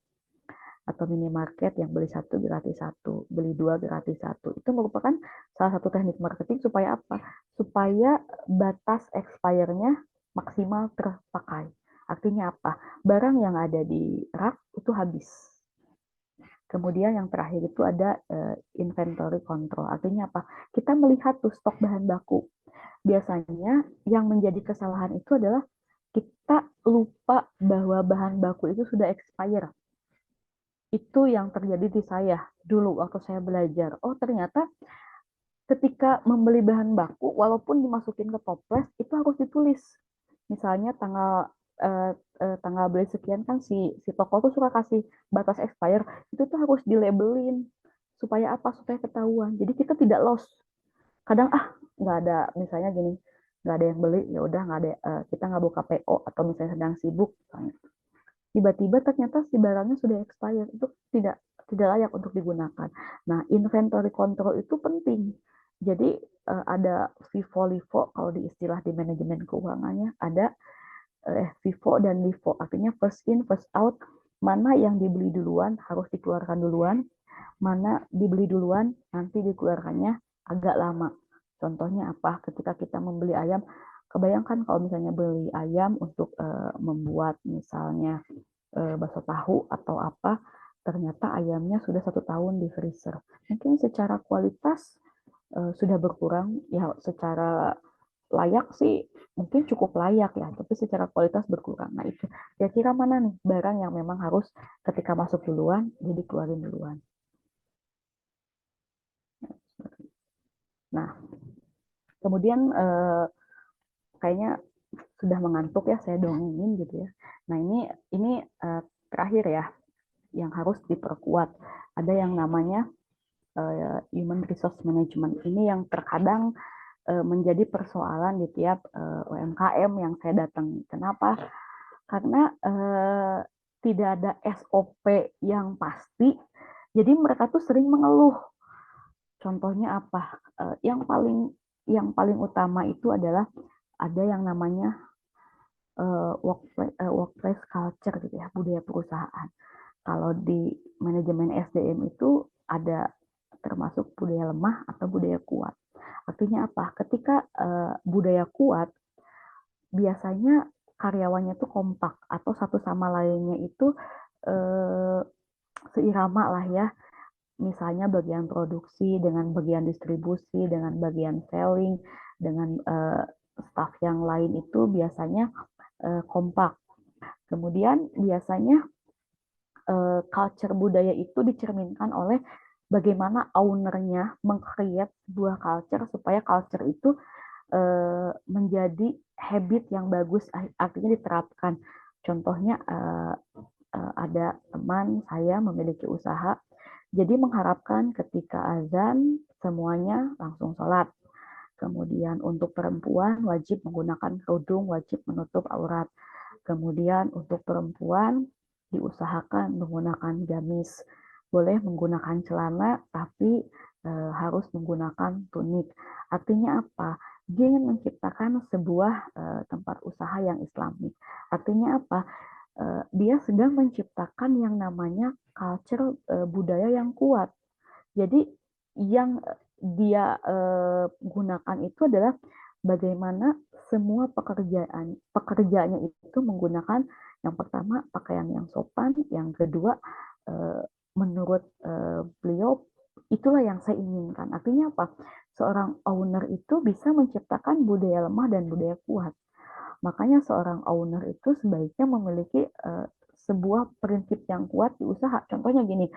atau minimarket yang beli satu gratis satu, beli dua gratis satu. Itu merupakan salah satu teknik marketing supaya apa? Supaya batas expire-nya maksimal terpakai. Artinya apa? Barang yang ada di rak itu habis. Kemudian yang terakhir itu ada inventory control. Artinya apa? Kita melihat tuh stok bahan baku. Biasanya yang menjadi kesalahan itu adalah kita lupa bahwa bahan baku itu sudah expire. Itu yang terjadi di saya dulu waktu saya belajar. Oh ternyata ketika membeli bahan baku, walaupun dimasukin ke toples, itu harus ditulis. Misalnya tanggal beli sekian kan si toko tuh suka kasih batas expire, itu tuh harus dilabelin. Supaya apa? Supaya ketahuan. Jadi kita tidak loss. Kadang nggak ada, misalnya gini, nggak ada yang beli, ya udah nggak ada, kita nggak buka PO atau misalnya sedang sibuk, tiba-tiba ternyata si barangnya sudah expired, itu tidak layak untuk digunakan. Nah, inventory control itu penting. Jadi ada FIFO-LIFO kalau di istilah di manajemen keuangannya, ada FIFO dan LIFO, artinya first in first out, mana yang dibeli duluan harus dikeluarkan duluan, mana dibeli duluan nanti dikeluarkannya agak lama. Contohnya apa? Ketika kita membeli ayam, kebayangkan kalau misalnya beli ayam untuk membuat misalnya bakso tahu atau apa, ternyata ayamnya sudah 1 tahun di freezer. Mungkin secara kualitas sudah berkurang, ya secara layak sih mungkin cukup layak ya, tapi secara kualitas berkurang. Nah itu kira-kira mana nih barang yang memang harus ketika masuk duluan, jadi keluarin duluan. Nah, kemudian kayaknya sudah mengantuk ya, saya dongengin gitu ya. Nah ini terakhir ya, yang harus diperkuat. Ada yang namanya human resource management. Ini yang terkadang menjadi persoalan di tiap UMKM yang saya datangi. Kenapa? Karena tidak ada SOP yang pasti. Jadi mereka tuh sering mengeluh. Contohnya apa? Yang paling utama itu adalah ada yang namanya workplace culture gitu ya, budaya perusahaan. Kalau di manajemen SDM itu ada termasuk budaya lemah atau budaya kuat. Artinya apa? Ketika budaya kuat, biasanya karyawannya tuh kompak atau satu sama lainnya itu seirama lah ya. Misalnya bagian produksi dengan bagian distribusi, dengan bagian selling, dengan staff yang lain itu biasanya kompak. Kemudian biasanya culture budaya itu dicerminkan oleh bagaimana ownernya meng-create sebuah culture supaya culture itu menjadi habit yang bagus, artinya diterapkan. Contohnya ada teman saya memiliki usaha, jadi mengharapkan ketika azan semuanya langsung sholat. Kemudian untuk perempuan wajib menggunakan kerudung, wajib menutup aurat. Kemudian untuk perempuan diusahakan menggunakan gamis. Boleh menggunakan celana, tapi harus menggunakan tunik. Artinya apa? Dia ingin menciptakan sebuah tempat usaha yang Islamik. Artinya apa? Dia sedang menciptakan yang namanya culture budaya yang kuat. Jadi yang dia gunakan itu adalah bagaimana semua pekerjaannya itu menggunakan yang pertama pakaian yang sopan, yang kedua menurut beliau itulah yang saya inginkan. Artinya apa? Seorang owner itu bisa menciptakan budaya lemah dan budaya kuat. Makanya seorang owner itu sebaiknya memiliki sebuah prinsip yang kuat di usaha. Contohnya gini,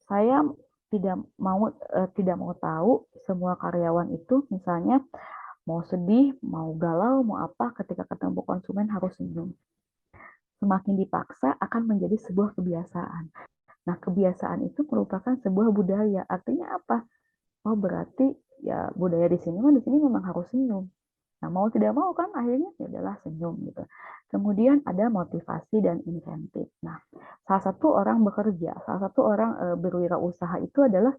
saya tidak mau tahu semua karyawan itu misalnya mau sedih, mau galau, mau apa ketika ketemu konsumen harus senyum. Semakin dipaksa akan menjadi sebuah kebiasaan. Nah, kebiasaan itu merupakan sebuah budaya. Artinya apa? Oh, berarti ya budaya di sini memang harus senyum. Nah, mau tidak mau kan akhirnya ya adalah senyum gitu. Kemudian ada motivasi dan insentif. Nah, salah satu orang bekerja, salah satu orang berwirausaha itu adalah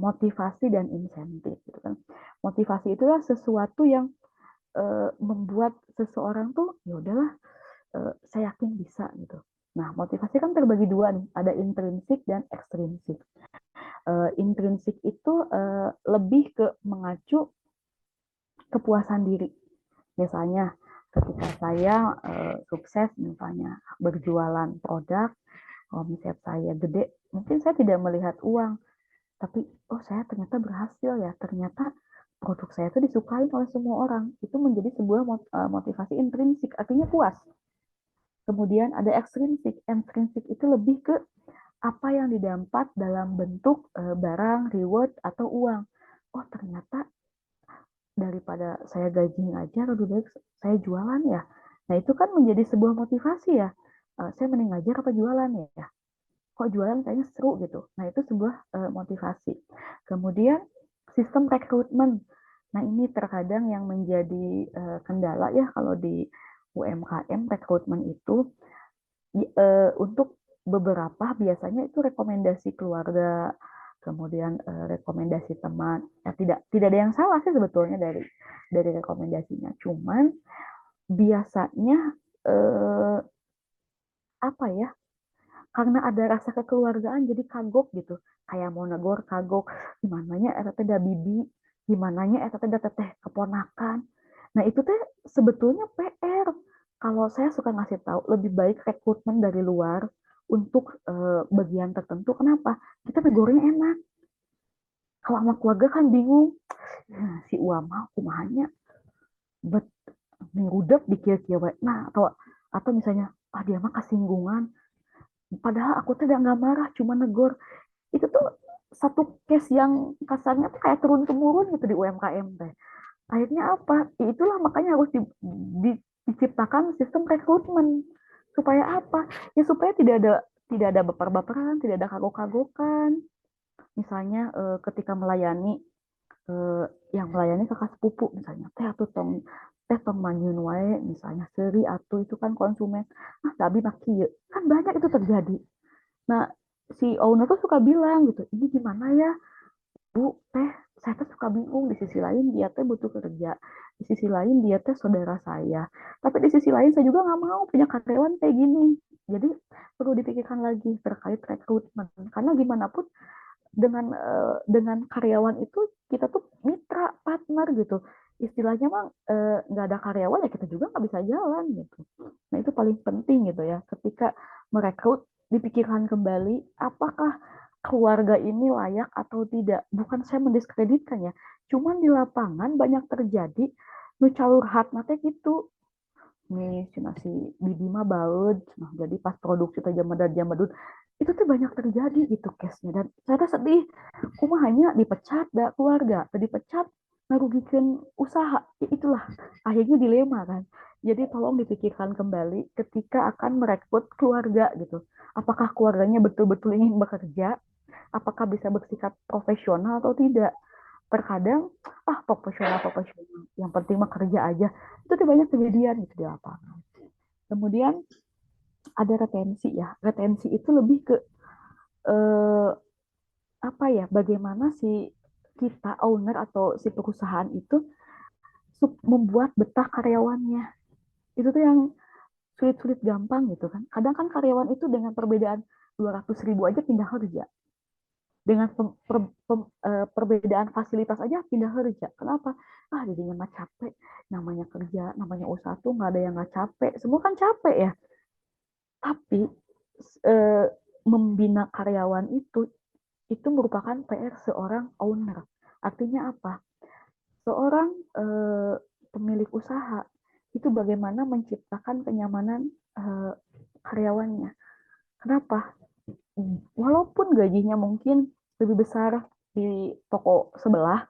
motivasi dan insentif gitu kan. Motivasi itulah sesuatu yang membuat seseorang tuh ya udahlah saya yakin bisa gitu. Nah, motivasi kan terbagi dua nih, ada intrinsik dan ekstrinsik. Intrinsik itu lebih ke mengacu kepuasan diri. Misalnya ketika saya sukses misalnya berjualan produk, omset saya gede, mungkin saya tidak melihat uang, tapi oh saya ternyata berhasil ya, ternyata produk saya itu disukai oleh semua orang. Itu menjadi sebuah motivasi intrinsik, artinya puas. Kemudian ada ekstrinsik. Ekstrinsik itu lebih ke apa yang didapat dalam bentuk barang, reward, atau uang. Oh ternyata daripada saya gaji ngajar, lebih baik saya jualan ya. Nah itu kan menjadi sebuah motivasi ya. Saya mending ngajar apa jualan ya. Kok jualan kayaknya seru gitu. Nah itu sebuah motivasi. Kemudian sistem rekrutmen. Nah ini terkadang yang menjadi kendala ya kalau di UMKM rekrutmen itu untuk beberapa biasanya itu rekomendasi keluarga, kemudian rekomendasi teman. Ya, tidak ada yang salah sih sebetulnya dari rekomendasinya. Cuman biasanya eh, apa ya? Karena ada rasa kekeluargaan jadi kagok gitu. Kayak mau negor kagok, gimananya eta teh da bibi, gimananya eta teh da teteh keponakan. Nah, itu teh sebetulnya PR. Kalau saya suka ngasih tahu, lebih baik rekrutmen dari luar untuk bagian tertentu. Kenapa? Kita negornya enak. Kalau sama keluarga kan bingung. Ya, si Uama kumahanya bet minggu dep dikira kira nah atau misalnya dia mah kesinggungan padahal aku tuh nggak marah cuma negor itu tuh satu case yang kasarnya tuh kayak turun temurun gitu di UMKM teh akhirnya apa itulah makanya harus diciptakan sistem rekrutmen supaya apa ya supaya tidak ada baper-baperan tidak ada kagok-kagokan misalnya ketika melayani eh, yang melayani kakak sepupu misalnya teh tong manyun wae misalnya seri atau itu kan konsumen tapi maki kan banyak itu terjadi. Nah, si owner tuh suka bilang gitu, ini gimana ya, Bu, teh, saya tuh suka bingung. Di sisi lain dia teh butuh kerja, di sisi lain dia teh saudara saya. Tapi di sisi lain saya juga nggak mau punya karyawan kayak gini. Jadi perlu dipikirkan lagi terkait rekrutmen. Karena gimana pun dengan karyawan itu kita tuh mitra, partner gitu. Istilahnya mah nggak ada karyawan ya kita juga nggak bisa jalan gitu. Nah itu paling penting gitu ya. Ketika merekrut dipikirkan kembali apakah keluarga ini layak atau tidak. Bukan saya mendiskreditkan ya. Cuman di lapangan banyak terjadi nu calur hat nate gitu. Nih cina si bibi mah baud. Nah, jadi pas produksi teh jam itu tuh banyak terjadi gitu case-nya dan saya sedih hanya dipecat da keluarga atau dipecat ngarugikan usaha itulah akhirnya dilema kan jadi tolong dipikirkan kembali ketika akan merekrut keluarga gitu apakah keluarganya betul-betul ingin bekerja apakah bisa bersikap profesional atau tidak terkadang profesional profesional yang penting mah kerja aja itu tuh banyak kejadian gitu di lapangan Kemudian ada retensi ya. Retensi itu lebih ke eh, apa ya? Bagaimana si kita owner atau si perusahaan itu membuat betah karyawannya. Itu tuh yang sulit-sulit gampang gitu kan. Kadang kan karyawan itu dengan perbedaan 200.000 aja pindah kerja. Dengan perbedaan fasilitas aja pindah kerja. Kenapa? Ah, jadinya mah capek. Namanya kerja, namanya usaha tuh nggak ada yang nggak capek. Semua kan capek ya. Tapi eh, membina karyawan itu merupakan PR seorang owner. Artinya apa? Seorang pemilik usaha itu bagaimana menciptakan kenyamanan karyawannya. Kenapa? Walaupun gajinya mungkin lebih besar di toko sebelah,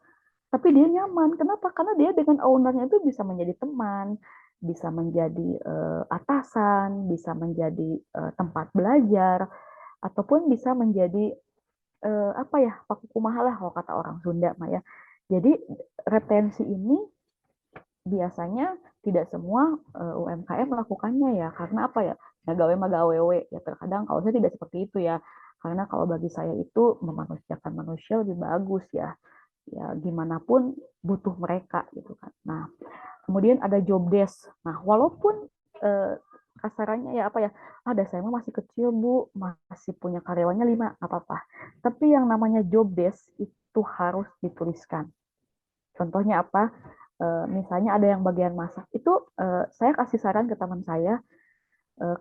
tapi dia nyaman. Kenapa? Karena dia dengan ownernya itu bisa menjadi teman, bisa menjadi atasan, bisa menjadi tempat belajar, ataupun bisa menjadi apa ya, paku kumaha lah kalau kata orang Sunda mah ya. Jadi retensi ini biasanya tidak semua UMKM melakukannya ya, karena apa ya, gawe mah gawewe ya. Terkadang kalau saya tidak seperti itu ya, karena kalau bagi saya itu memanusiakan manusia lebih bagus ya, ya gimana pun butuh mereka gitu kan. Nah, kemudian ada job desk. Nah, walaupun kasarannya ya apa ya, ada saya mah masih kecil bu, masih punya karyawannya 5, apa-apa. Tapi yang namanya job desk itu harus dituliskan. Contohnya apa? Misalnya ada yang bagian masak, itu saya kasih saran ke teman saya,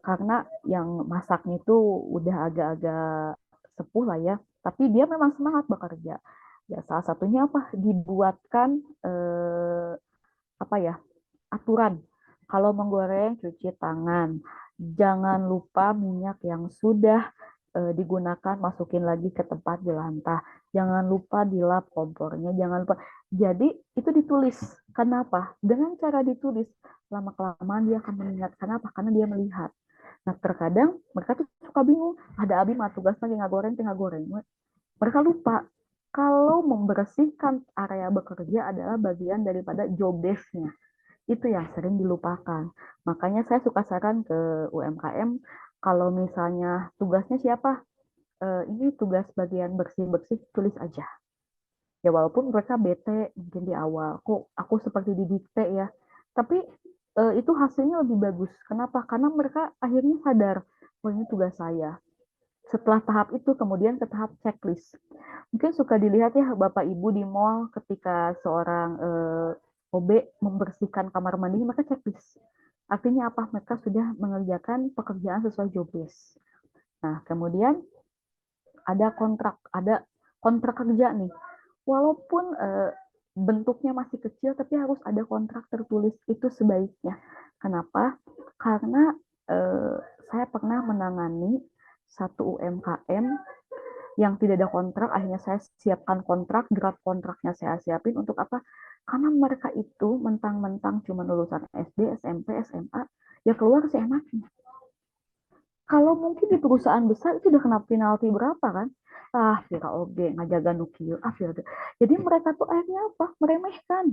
karena yang masaknya itu udah agak-agak sepuh lah ya, tapi dia memang semangat bekerja. Ya salah satunya apa? Dibuatkan apa ya, aturan. Kalau menggoreng cuci tangan, jangan lupa minyak yang sudah digunakan masukin lagi ke tempat jelantah. Jangan lupa dilap kompornya, jangan lupa. Jadi itu ditulis. Kenapa? Dengan cara ditulis, lama-kelamaan dia akan mengingat. Kenapa? Karena dia melihat. Nah, terkadang mereka tuh suka bingung. Ada abi mah tugas lagi nggak goreng, tengah goreng. Mereka lupa kalau membersihkan area bekerja adalah bagian daripada job desk-nya. Itu yang sering dilupakan. Makanya saya suka saran ke UMKM, kalau misalnya tugasnya siapa, ini tugas bagian bersih-bersih, tulis aja. Ya walaupun mereka bete mungkin di awal, kok aku seperti didikte ya. Tapi itu hasilnya lebih bagus. Kenapa? Karena mereka akhirnya sadar, oh ini tugas saya. Setelah tahap itu kemudian ke tahap checklist. Mungkin suka dilihat ya Bapak Ibu di mall ketika seorang OB membersihkan kamar mandi, maka checklist. Artinya apa? Mereka sudah mengerjakan pekerjaan sesuai job list. Nah, kemudian ada kontrak kerja nih. Walaupun bentuknya masih kecil, tapi harus ada kontrak tertulis, itu sebaiknya. Kenapa? Karena saya pernah menangani satu UMKM yang tidak ada kontrak, akhirnya saya siapkan kontrak, draft kontraknya saya siapin untuk apa? Karena mereka itu mentang-mentang cuma lulusan SD, SMP, SMA, ya keluar seenaknya. Kalau mungkin di perusahaan besar itu udah kena penalti berapa kan? Ah, Vira oge, ngajaga nukil, ah Vira. Jadi mereka tuh akhirnya apa? Meremehkan.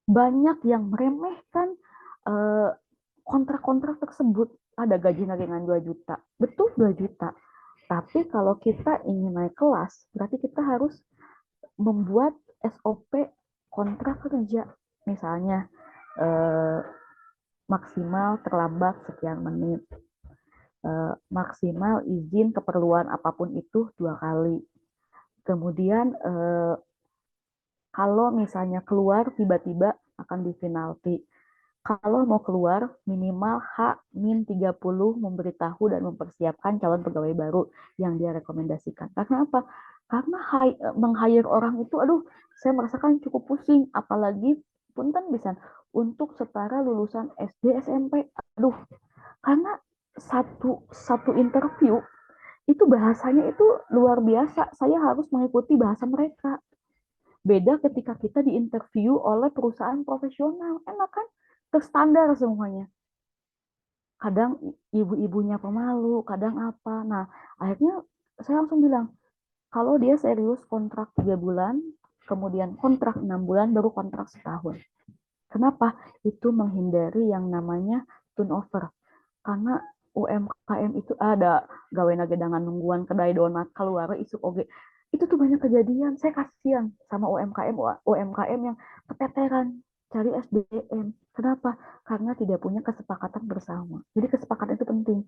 Banyak yang meremehkan eh, kontrak-kontrak tersebut. Ada gaji nagengan 2 juta. Betul 2 juta. Tapi kalau kita ingin naik kelas, berarti kita harus membuat SOP kontrak kerja. Misalnya eh, maksimal terlambat sekian menit, maksimal izin keperluan apapun itu 2 kali. Kemudian kalau misalnya keluar tiba-tiba akan dipenalti. Kalau mau keluar minimal H-30 memberitahu dan mempersiapkan calon pegawai baru yang dia rekomendasikan. Karena apa? Karena meng-hire orang itu, aduh, saya merasakan cukup pusing. Apalagi punten bisa untuk setara lulusan SD, SMP. Aduh, karena satu satu interview itu bahasanya itu luar biasa. Saya harus mengikuti bahasa mereka. Beda ketika kita diinterview oleh perusahaan profesional. Enak kan? Terstandar semuanya. Kadang ibu-ibunya pemalu, kadang apa. Nah, akhirnya saya langsung bilang, kalau dia serius kontrak 3 bulan, kemudian kontrak 6 bulan, baru kontrak setahun. Kenapa? Itu menghindari yang namanya turnover. Karena UMKM itu ada gawe gedangan nungguan kedai donat keluar isuk oge. Itu tuh banyak kejadian. Saya kasihan sama UMKM yang keteteran cari SDM. Kenapa? Karena tidak punya kesepakatan bersama. Jadi kesepakatan itu penting.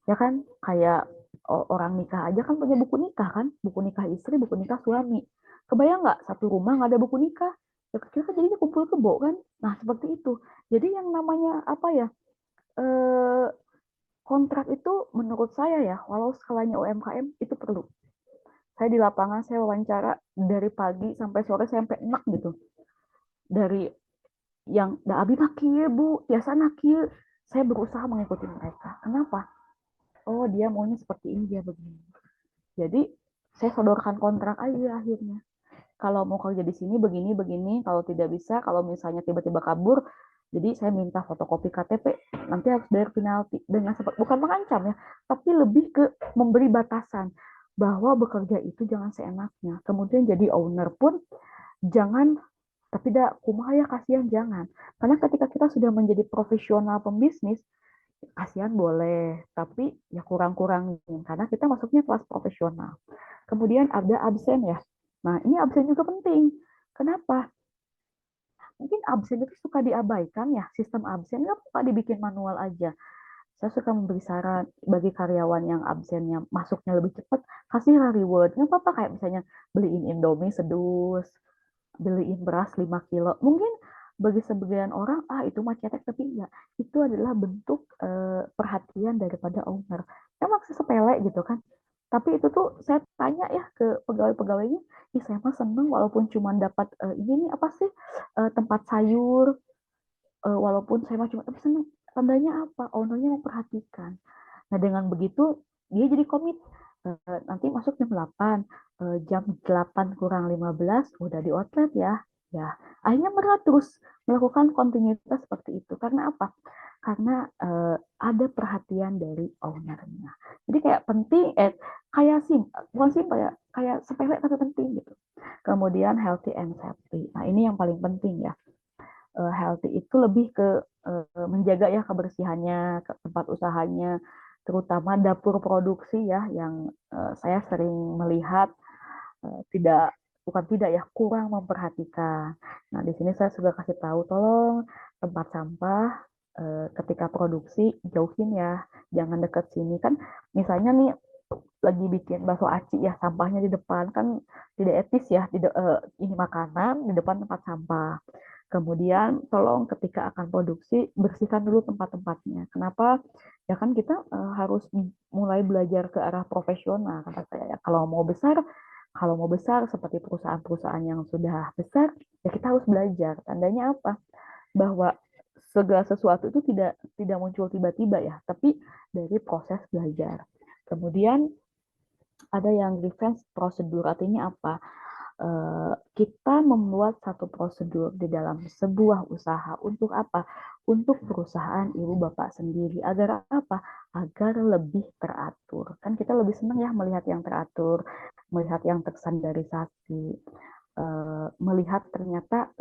Ya kan, kayak orang nikah aja kan punya buku nikah kan, buku nikah istri, buku nikah suami. Kebayang nggak satu rumah nggak ada buku nikah? Ya kira kan jadinya kumpul kebo kan. Nah seperti itu. Jadi yang namanya apa ya? Eh, kontrak itu menurut saya ya, walau skalanya UMKM itu perlu. Saya di lapangan saya wawancara dari pagi sampai sore sampai enak gitu. Dari yang dah abi nakir bu, biasa nakir. Saya berusaha mengikuti mereka. Kenapa? Oh dia maunya seperti ini, dia begini. Jadi saya sodorkan kontrak aja akhirnya. Kalau mau kerja di sini begini begini, kalau tidak bisa, kalau misalnya tiba-tiba kabur, jadi saya minta fotokopi KTP, nanti harus bayar penalti dengan bukan mengancam ya, tapi lebih ke memberi batasan bahwa bekerja itu jangan seenaknya. Kemudian jadi owner pun jangan tapi tidak kumaha ya kasihan jangan. Karena ketika kita sudah menjadi profesional pembisnis, kasihan boleh, tapi ya kurang-kurangin karena kita masuknya kelas profesional. Kemudian ada absen ya. Nah, ini absen juga penting. Kenapa? Mungkin absen itu suka diabaikan ya, sistem absen nggak suka dibikin manual aja. Saya suka memberi saran bagi karyawan yang absennya masuknya lebih cepat, kasihlah reward. Nggak apa-apa kayak misalnya beliin Indomie sedus, beliin beras 5 kilo. Mungkin bagi sebagian orang, itu mah cetek, tapi ya itu adalah bentuk perhatian daripada owner. Emang sepele gitu kan. Tapi itu tuh saya tanya ya ke pegawai-pegawainya, saya mah seneng walaupun cuma dapat ini nih apa sih tempat sayur, walaupun saya mah cuma tapi seneng. Tandanya apa? Ownernya memperhatikan. Nah dengan begitu dia jadi komit. Nanti masuk jam 8, jam 8 kurang 15 udah di outlet ya. Ya, akhirnya mereka terus melakukan kontinuitas seperti itu. Karena apa? Karena ada perhatian dari ownernya. Jadi kayak penting, kayak sih, bukan sih kayak sepele tapi penting gitu. Kemudian healthy and safety. Nah ini yang paling penting ya. Healthy itu lebih ke menjaga ya kebersihannya, ke tempat usahanya, terutama dapur produksi ya yang saya sering melihat tidak bukan tidak ya kurang memperhatikan. Nah di sini saya sudah kasih tahu tolong tempat sampah ketika produksi jauhin ya, jangan dekat sini kan. Misalnya nih lagi bikin bakso aci ya sampahnya di depan kan tidak etis ya, ini makanan di depan tempat sampah. Kemudian tolong ketika akan produksi bersihkan dulu tempat-tempatnya. Kenapa? Ya kan kita harus mulai belajar ke arah profesional kata saya ya. Kalau mau besar seperti perusahaan-perusahaan yang sudah besar, ya kita harus belajar. Tandanya apa? Bahwa segala sesuatu itu tidak muncul tiba-tiba ya, tapi dari proses belajar. Kemudian ada yang defense prosedur, artinya apa? Kita membuat satu prosedur di dalam sebuah usaha untuk apa? Untuk perusahaan ibu bapak sendiri. Agar apa? Agar lebih teratur. Kan kita lebih senang ya melihat yang teratur, melihat yang terstandarisasi, melihat ternyata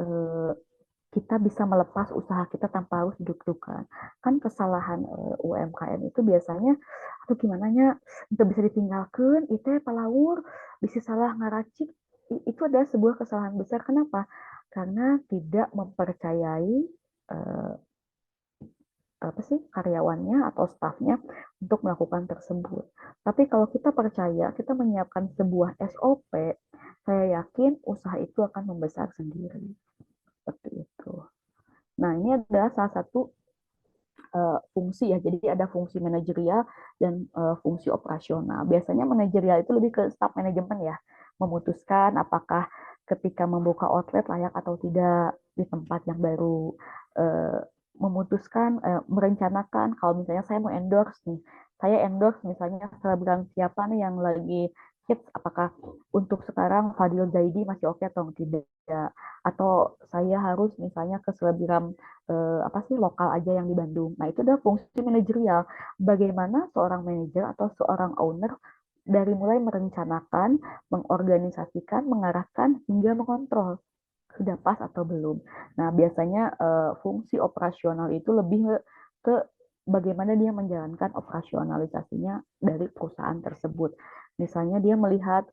kita bisa melepas usaha kita tanpa harus duduk-dudukan. Kan kesalahan UMKM itu biasanya, aduh gimana nya, itu bisa ditinggalkan, itu palaur, bisa salah ngaracik, itu adalah sebuah kesalahan besar. Kenapa? Karena tidak mempercayai eh, apa sih karyawannya atau stafnya untuk melakukan tersebut. Tapi kalau kita percaya, kita menyiapkan sebuah SOP, saya yakin usaha itu akan membesar sendiri. Seperti itu. Nah, ini adalah salah satu fungsi ya. Jadi ada fungsi manajerial dan fungsi operasional. Biasanya manajerial itu lebih ke staff manajemen ya, memutuskan apakah ketika membuka outlet layak atau tidak di tempat yang baru, memutuskan, merencanakan kalau misalnya saya mau endorse nih, saya endorse misalnya selebgram siapa nih yang lagi hits, apakah untuk sekarang Fadil Zaidi masih oke atau tidak, atau saya harus misalnya ke selebgram apa sih lokal aja yang di Bandung. Nah, itu adalah fungsi manajerial. Bagaimana seorang manajer atau seorang owner dari mulai merencanakan, mengorganisasikan, mengarahkan hingga mengontrol sudah pas atau belum. Nah, biasanya fungsi operasional itu lebih ke bagaimana dia menjalankan operasionalisasinya dari perusahaan tersebut. Misalnya dia melihat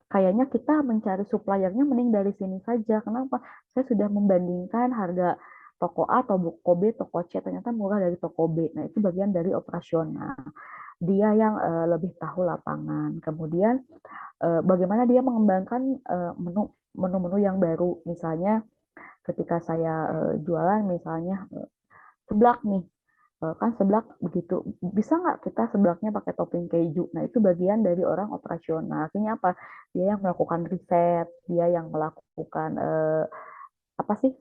kayaknya kita mencari suppliernya mending dari sini saja. Kenapa? Saya sudah membandingkan harga toko A atau toko B, toko C ternyata murah dari toko B. Nah, itu bagian dari operasional. Dia yang lebih tahu lapangan. Kemudian bagaimana dia mengembangkan menu-menu yang baru. Misalnya ketika saya jualan misalnya seblak nih. Kan seblak begitu, bisa nggak kita seblaknya pakai topping keju? Nah, itu bagian dari orang operasional. Artinya apa? Dia yang melakukan riset, dia yang melakukan apa sih,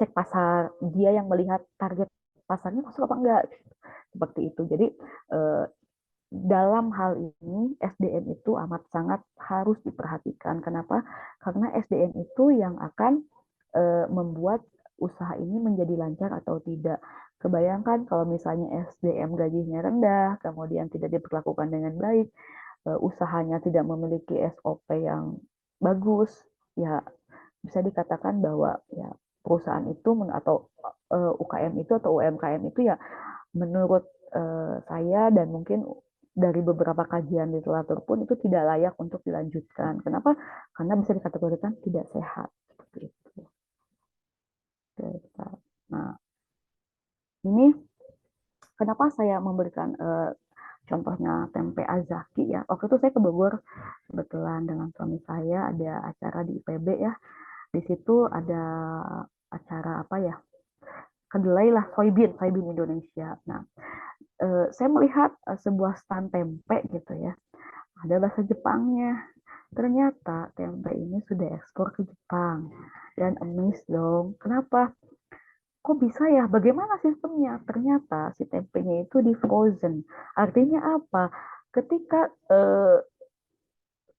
cek pasar, dia yang melihat target pasarnya masuk apa enggak, seperti itu. Jadi dalam hal ini SDM itu amat sangat harus diperhatikan. Kenapa? Karena SDM itu yang akan membuat usaha ini menjadi lancar atau tidak. Kebayangkan kalau misalnya SDM gajinya rendah, kemudian tidak diperlakukan dengan baik, usahanya tidak memiliki SOP yang bagus, ya bisa dikatakan bahwa ya perusahaan itu atau UKM itu atau UMKM itu ya menurut saya dan mungkin dari beberapa kajian literatur pun itu tidak layak untuk dilanjutkan. Kenapa? Karena bisa dikategorikan tidak sehat. Seperti itu. Nah, ini kenapa saya memberikan contohnya tempe Azaki ya. Waktu itu saya ke Bogor kebetulan dengan suami saya ada acara di IPB ya. Di situ ada acara apa ya? Kedelai lah, soybean Indonesia. Nah, saya melihat sebuah stand tempe gitu ya. Ada bahasa Jepangnya. Ternyata tempe ini sudah ekspor ke Jepang. Dan amazed dong. Kenapa? Kok bisa ya? Bagaimana sistemnya? Ternyata si tempenya itu di frozen. Artinya apa? Ketika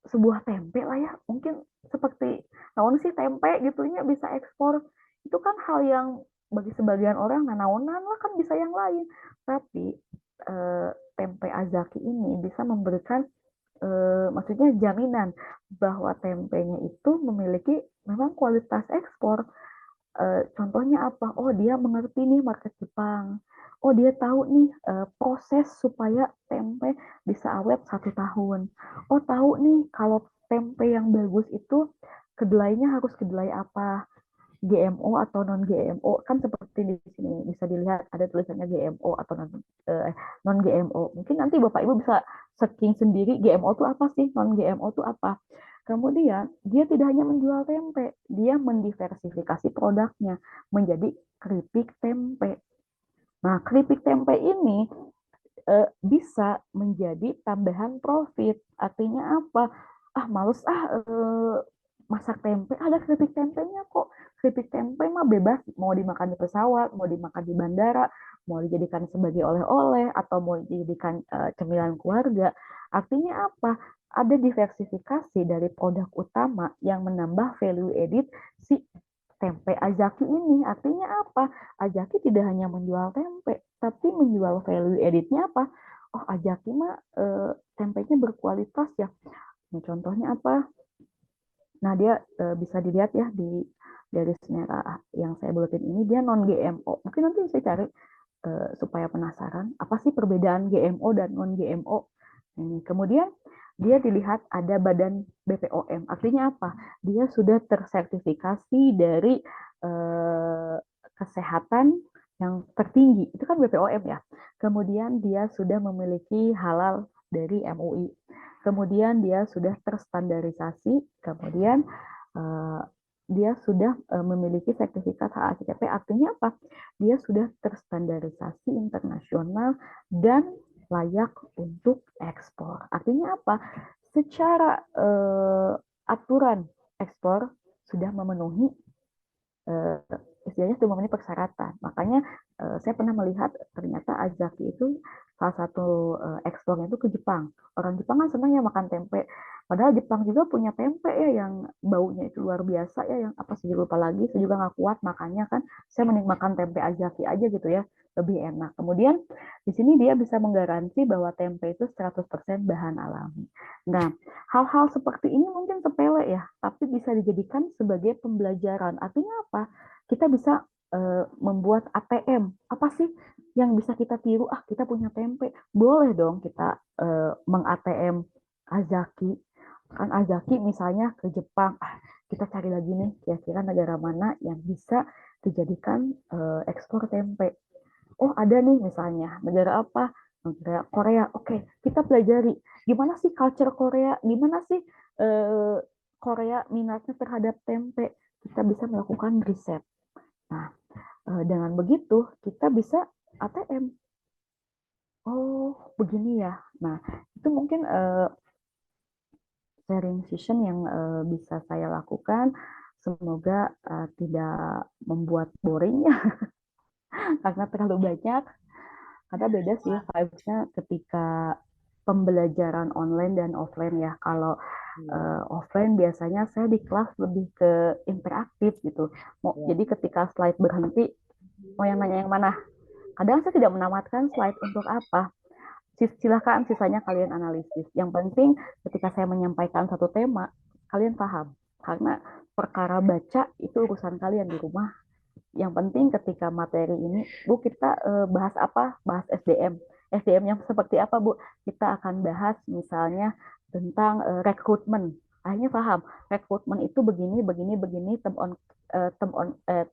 sebuah tempe lah ya, mungkin seperti naon sih tempe gitunya bisa ekspor. Itu kan hal yang bagi sebagian orang nah naonan lah kan bisa yang lain. Tapi tempe Azaki ini bisa memberikan maksudnya jaminan bahwa tempenya itu memiliki memang kualitas ekspor. Contohnya apa? Oh, dia mengerti nih market Jepang. Oh, dia tahu nih proses supaya tempe bisa awet 1 tahun. Oh, tahu nih kalau tempe yang bagus itu kedelainya harus kedelai apa? GMO atau non GMO kan seperti di sini bisa dilihat ada tulisannya GMO atau non GMO. Mungkin nanti Bapak Ibu bisa searching sendiri GMO itu apa sih, non GMO itu apa. Kemudian dia tidak hanya menjual tempe, dia mendiversifikasi produknya menjadi keripik tempe. Nah, keripik tempe ini bisa menjadi tambahan profit. Artinya apa? Ah, males masak tempe, ada keripik tempenya kok. Keripik tempe mah bebas, mau dimakan di pesawat, mau dimakan di bandara, mau dijadikan sebagai oleh-oleh, atau mau dijadikan cemilan keluarga. Artinya apa? Ada diversifikasi dari produk utama yang menambah value added si tempe Azaki ini. Artinya apa? Azaki tidak hanya menjual tempe, tapi menjual value added-nya apa? Oh, Azaki mah tempenya berkualitas ya. Nah, contohnya apa? Nah, dia bisa dilihat ya di garis merah yang saya buletin ini, dia non GMO. Mungkin nanti saya cari supaya penasaran, apa sih perbedaan GMO dan non GMO? Ini. Kemudian dia dilihat ada badan BPOM. Artinya apa? Dia sudah tersertifikasi dari kesehatan yang tertinggi. Itu kan BPOM ya. Kemudian dia sudah memiliki halal dari MUI. Kemudian dia sudah terstandarisasi. Kemudian dia sudah memiliki sertifikat HACCP. Artinya apa? Dia sudah terstandarisasi internasional dan layak untuk ekspor. Artinya apa? Secara aturan ekspor sudah memenuhi istilahnya sudah memenuhi persyaratan. Makanya saya pernah melihat ternyata Azaki itu salah satu ekspornya itu ke Jepang. Orang Jepang kan senang ya makan tempe. Padahal Jepang juga punya tempe ya yang baunya itu luar biasa ya, yang apa sih lupa lagi. Saya juga nggak kuat makanya kan saya mending makan tempe Azaki aja gitu ya, lebih enak. Kemudian di sini dia bisa menggaransi bahwa tempe itu 100% bahan alami. Nah, hal-hal seperti ini mungkin sepele ya, tapi bisa dijadikan sebagai pembelajaran. Artinya apa? Kita bisa membuat ATM. Apa sih yang bisa kita tiru? Ah, kita punya tempe. Boleh dong kita meng-ATM Azaki. Kan Azaki misalnya ke Jepang. Ah, kita cari lagi nih kira-kira negara mana yang bisa dijadikan ekspor tempe. Oh, ada nih misalnya negara apa? Negara Korea. Oke, kita pelajari gimana sih culture Korea, gimana sih eh, Korea minatnya terhadap tempe. Kita bisa melakukan riset. Nah, dengan begitu kita bisa ATM. Oh, begini ya. Nah, itu mungkin sharing session yang bisa saya lakukan. Semoga tidak membuat boring ya, karena terlalu banyak. Karena beda sih vibes-nya ketika pembelajaran online dan offline ya. Kalau offline biasanya saya di kelas lebih ke interaktif gitu. Jadi ketika slide berhenti, mau yang nanya yang mana? Kadang saya tidak menamatkan slide untuk apa. Silakan sisanya kalian analisis. Yang penting ketika saya menyampaikan satu tema, kalian paham. Karena perkara baca itu urusan kalian di rumah. Yang penting ketika materi ini, Bu, kita bahas apa? Bahas SDM. SDM yang seperti apa, Bu? Kita akan bahas misalnya tentang rekrutmen. Akhirnya paham, rekrutmen itu begini, begini, begini,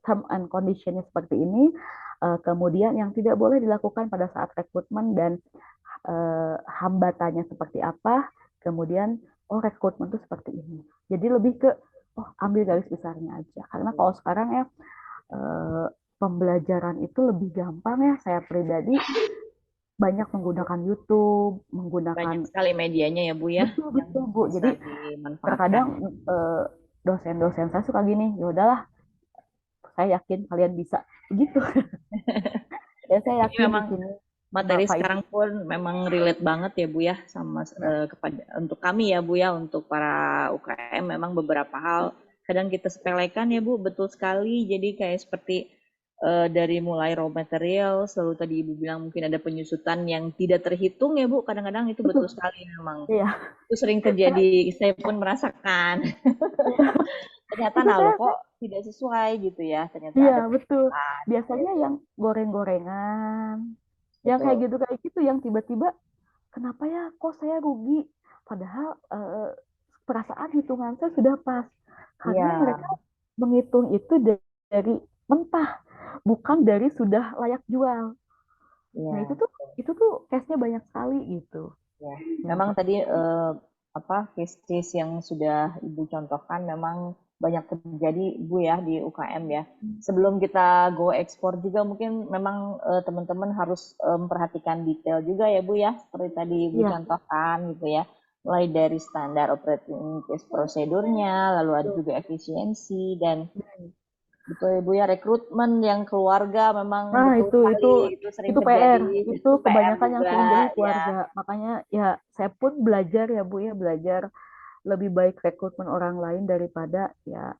term and conditionnya seperti ini. Kemudian yang tidak boleh dilakukan pada saat rekrutmen dan hambatannya seperti apa, kemudian oh rekrutmen itu seperti ini. Jadi lebih ke oh ambil garis besarnya aja. Karena kalau sekarang ya pembelajaran itu lebih gampang ya. Saya pribadi banyak menggunakan YouTube, Banyak menggunakan sekali medianya ya Bu ya, betul yang betul Bu. bisa Jadi dimanfaatkan. terkadang dosen-dosen saya suka gini, ya udahlah, saya yakin kalian bisa, begitu. Ya saya Ini yakin di memang sini materi Bapak Ibu sekarang pun memang relate banget ya Bu ya sama ya, kepada untuk kami ya Bu ya, untuk para UKM memang beberapa hal kadang kita sepelekan ya Bu, betul sekali. Jadi kayak seperti dari mulai raw material, selalu tadi Ibu bilang mungkin ada penyusutan yang tidak terhitung ya Bu, kadang-kadang itu betul betul. sekali memang. Iya, Itu sering terjadi, saya pun merasakan. Ternyata itu nah loh saya kok tidak sesuai gitu ya, ternyata iya ada betul. penyusutan gitu ya Biasanya Bu. yang goreng-gorengan, yang Betul. kayak gitu yang tiba-tiba kenapa ya kok saya rugi? Padahal perasaan hitungan saya sudah pas. Karena Iya, mereka menghitung itu dari mentah, bukan dari sudah layak jual. Nah, iya. itu tuh case-nya banyak sekali gitu. Ya, Yang memang tadi apa case-case yang sudah Ibu contohkan memang banyak terjadi Bu ya di UKM ya. Sebelum kita go ekspor juga mungkin memang teman-teman harus memperhatikan detail juga ya Bu ya, seperti tadi Ibu iya, contohkan gitu ya. Mulai dari standar operating prosedurnya, lalu ada betul. juga efisiensi dan betul Ibu ya, rekrutmen yang keluarga memang Nah, betul itu sekali itu sering itu PR, terjadi, itu itu PR kebanyakan yang juga sering jadi ya. keluarga. Makanya ya saya pun belajar ya Bu ya, belajar lebih baik rekrutmen orang lain daripada ya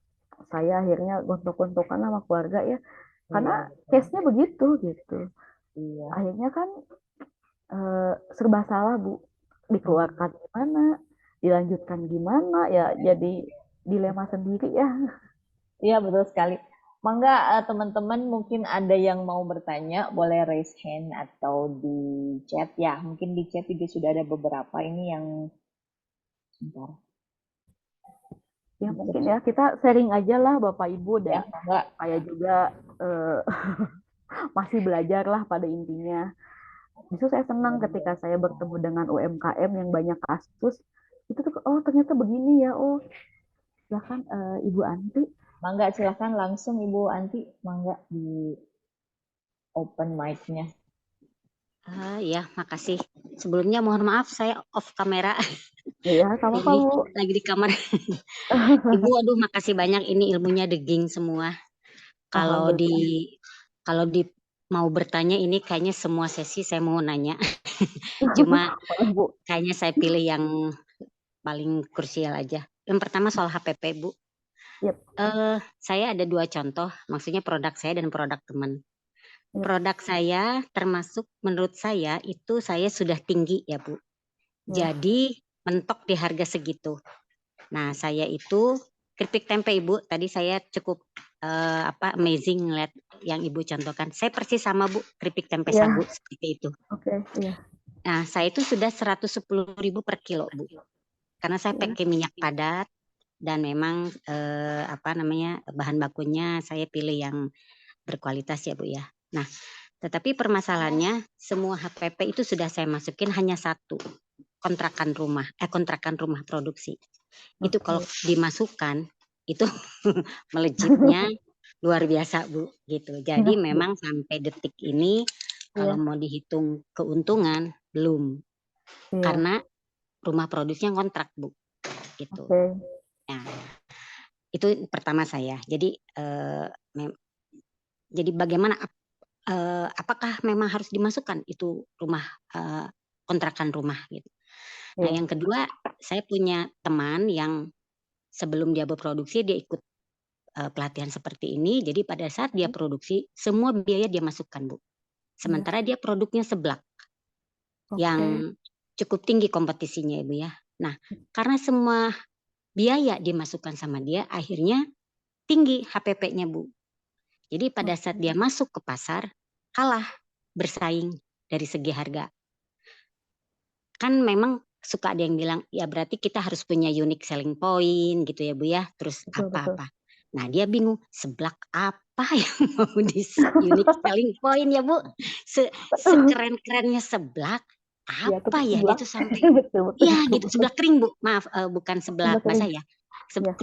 saya akhirnya gontok-gontokan sama keluarga ya. Karena Iya, betul. case-nya begitu gitu. Iya. Akhirnya kan serba salah Bu. Dikeluarkan gimana, dilanjutkan gimana, ya jadi dilema sendiri ya. Iya, betul sekali. Mangga teman-teman mungkin ada yang mau bertanya, boleh raise hand atau di chat ya. Mungkin di chat juga sudah ada beberapa ini yang sebentar. Ya Di chat mungkin ya kita sharing aja lah Bapak Ibu dan ya, Mangga. saya juga eh, masih belajar lah pada intinya. Justru saya senang ketika saya bertemu dengan UMKM yang banyak kasus, itu tuh oh ternyata begini ya, oh silahkan Ibu Anti. Mangga silahkan langsung Ibu Anti, mangga di open mic-nya. Ya, makasih. Sebelumnya mohon maaf saya off kamera. Ya sama Pak Ini Bu. lagi di kamar. Ibu, aduh makasih banyak, ini ilmunya deging semua. Kalau di Alhamdulillah. kalau di mau bertanya ini kayaknya semua sesi saya mau nanya. Cuma Boleh Bu. kayaknya saya pilih yang paling krusial aja. Yang pertama soal HPP, Bu. Yep, Saya ada 2 contoh, maksudnya produk saya dan produk teman. yep, Produk saya termasuk menurut saya itu saya sudah tinggi ya Bu. ya, Jadi mentok di harga segitu. Nah saya itu keripik tempe Ibu, tadi saya cukup amazing ngeliat yang Ibu contohkan. Saya persis sama Bu, keripik tempe Iya, sagu seperti itu. oke, iya. Nah, saya itu sudah 110.000 per kilo Bu, karena saya Iya. pakai minyak padat dan memang bahan bakunya saya pilih yang berkualitas ya Bu ya. Nah, tetapi permasalahannya semua HPP itu sudah saya masukin hanya satu, kontrakan rumah produksi. Itu kalau dimasukkan itu melejitnya luar biasa Bu gitu. Jadi Iya, memang sampai detik ini kalau iya, mau dihitung keuntungan belum, iya. karena rumah produksinya kontrak Bu gitu. Oke. Nah, itu pertama saya. Jadi jadi bagaimana apakah memang harus dimasukkan itu rumah kontrakan rumah gitu. Nah, Iya. yang kedua, saya punya teman yang sebelum dia berproduksi dia ikut pelatihan seperti ini. Jadi pada saat dia produksi semua biaya dia masukkan Bu. Sementara dia produknya seblak Oke. yang cukup tinggi kompetisinya Ibu ya. Nah, karena semua biaya dimasukkan sama dia, akhirnya tinggi HPP-nya Bu. Jadi pada saat dia masuk ke pasar, kalah bersaing dari segi harga. Kan memang suka ada yang bilang, ya berarti kita harus punya unique selling point gitu ya Bu ya, terus Betul, betul. apa-apa. Nah dia bingung, seblak apa yang mau di unique selling point ya Bu? Sekeren-kerennya seblak, Iya, apa tetap ya seblak. gitu sampai, Betul, betul, ya betul, gitu, betul. seblak kering Bu, maaf bukan seblak Seblak kering. basah ya, Iya.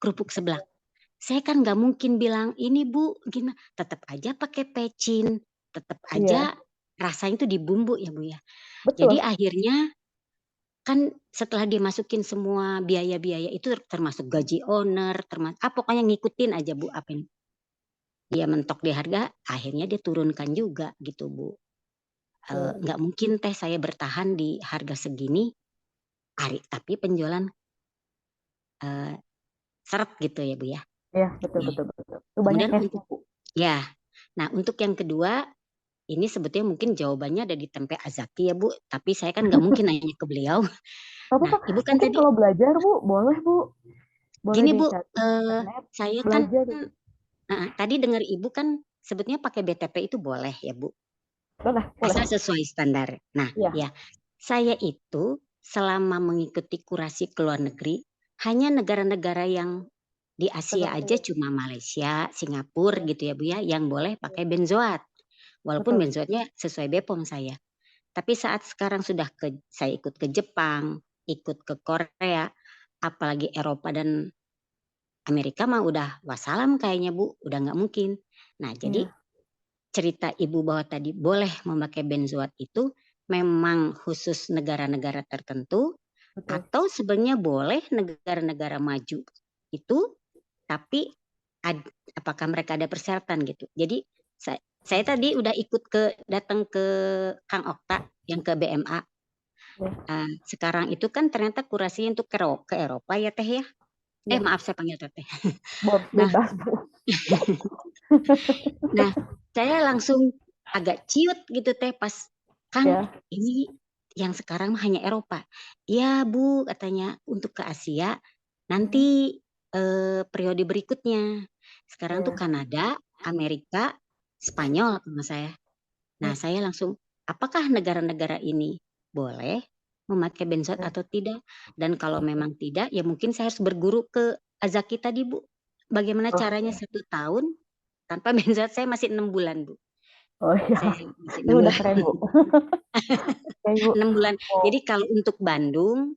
kerupuk seblak. Saya kan nggak mungkin bilang ini Bu gimana, tetap aja pakai pecin, tetap aja Iya, rasanya itu dibumbu ya Bu ya. Jadi betul. akhirnya kan setelah dimasukin semua biaya-biaya itu termasuk gaji owner, pokoknya ngikutin aja Bu apa yang dia mentok di harga, akhirnya dia turunkan juga gitu Bu. Nggak mungkin teh saya bertahan di harga segini, tapi penjualan seret gitu ya Bu ya. Iya, betul, Nah, betul, betul. Itu banyak kemudian cashnya, Bu. ya, nah untuk yang kedua ini sebetulnya mungkin jawabannya ada di tempe Azaki ya Bu, tapi saya kan nggak mungkin nanya ke beliau. Gak Nah, apa-apa. Ibu kan Mungkin tadi kalau belajar, Bu, boleh, Bu. Boleh gini Bu, dicari di internet, saya kan belajar gitu. tadi dengar Ibu kan sebetulnya pakai BTP itu boleh ya Bu, Boleh, boleh. asal sesuai standar. Nah, Iya. ya saya itu selama mengikuti kurasi ke luar negeri hanya negara-negara yang di Asia aja cuma Malaysia, Singapura gitu ya Bu ya, yang boleh pakai benzoat. Walaupun Betul. benzoatnya sesuai BPOM saya. Tapi saat sekarang saya ikut ke Jepang, ikut ke Korea, apalagi Eropa dan Amerika mah udah wassalam kayaknya Bu, udah nggak mungkin. Nah jadi Iya, cerita Ibu bahwa tadi boleh memakai benzoat itu memang khusus negara-negara tertentu betul. atau sebenarnya boleh negara-negara maju itu, tapi apakah mereka ada persyaratan gitu. Jadi saya tadi udah datang ke Kang Okta yang ke BMA. Sekarang itu kan ternyata kurasinya untuk ke Eropa ya Teh ya. Iya. Maaf saya panggil Teteh. Nah, Bebas, Bu. nah saya langsung agak ciut gitu Teh pas Kang Ya. ini yang sekarang mah hanya Eropa. Ya Bu katanya untuk ke Asia nanti periode berikutnya. Sekarang tuh Kanada, Amerika, Spanyol sama saya. Nah saya langsung apakah negara-negara ini boleh memakai benzoat atau tidak? Dan kalau memang tidak ya mungkin saya harus berguru ke Azaki tadi Bu. Bagaimana caranya 1 tahun tanpa benzoat saya masih 6 bulan Bu. Oh iya, Saya masih itu 6 udah bulan. keren, Bu. Oke, Bu. 6 bulan. Oh, Jadi kalau untuk Bandung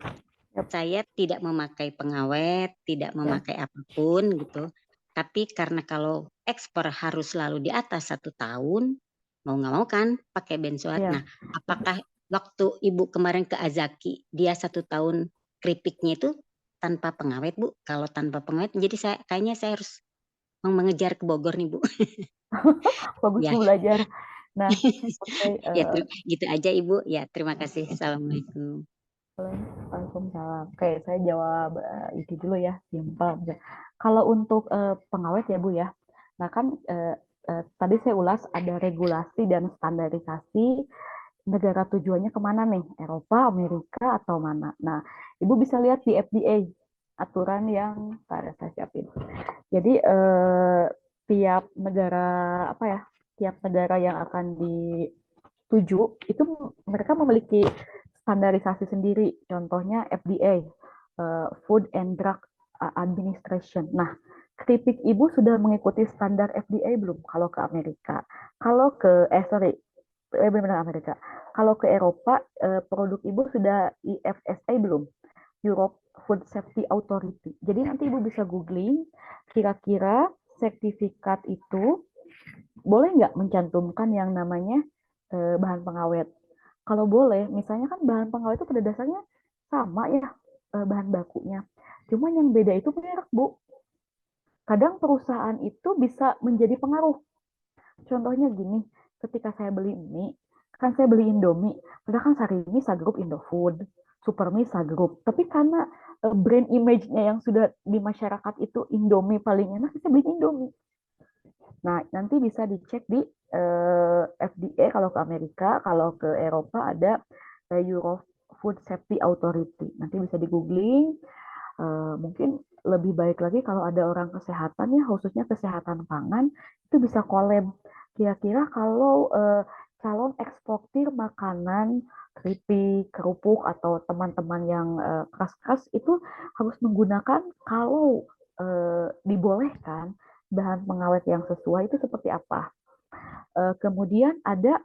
yap. saya tidak memakai pengawet, tidak memakai apapun gitu. Tapi karena kalau ekspor harus selalu di atas 1 tahun, mau nggak mau kan pakai benzoat. Iya. Nah, apakah waktu Ibu kemarin ke Azaki, dia 1 tahun keripiknya itu tanpa pengawet Bu? Kalau tanpa pengawet, jadi kayaknya saya harus mengejar ke Bogor nih Bu. Bagus, Ya, Bu, belajar. Nah, oke. ya gitu aja Ibu. Ya terima kasih. Assalamualaikum. Waalaikumsalam. Oke, saya jawab itu dulu ya, simpel. Kalau untuk pengawet ya Bu ya, nah kan tadi saya ulas ada regulasi dan standarisasi negara tujuannya kemana nih, Eropa, Amerika, atau mana. Nah, Ibu bisa lihat di FDA. aturan yang saya siapin. Jadi tiap negara apa ya, tiap negara yang akan dituju itu mereka memiliki standarisasi sendiri. Contohnya FDA, Food and Drug Administration. Nah, keripik ibu sudah mengikuti standar FDA belum? Kalau ke Amerika, kalau ke benar Amerika. Kalau ke Eropa, produk ibu sudah IFSA belum? Europe Food Safety Authority. Jadi nanti ibu bisa googling, kira-kira sertifikat itu boleh nggak mencantumkan yang namanya bahan pengawet. Kalau boleh, misalnya kan bahan pengawet itu pada dasarnya sama ya bahan bakunya. Cuma yang beda itu merek, Bu. Kadang perusahaan itu bisa menjadi pengaruh. Contohnya gini, ketika saya beli mie, kan saya beli Indomie, padahal kan Sarimi Group Indofood, Supermi Group. Tapi karena brand image-nya yang sudah di masyarakat itu Indomie paling enak, saya beli Indomie. Nah, nanti bisa dicek di FDA kalau ke Amerika, kalau ke Eropa ada Euro Food Safety Authority. Nanti bisa di googling. Mungkin lebih baik lagi kalau ada orang kesehatan ya, khususnya kesehatan pangan, itu bisa collab. Kira-kira kalau calon eksportir makanan, keripik, kerupuk, atau teman-teman yang keras-keras itu harus menggunakan, kalau dibolehkan, bahan pengawet yang sesuai itu seperti apa. Kemudian ada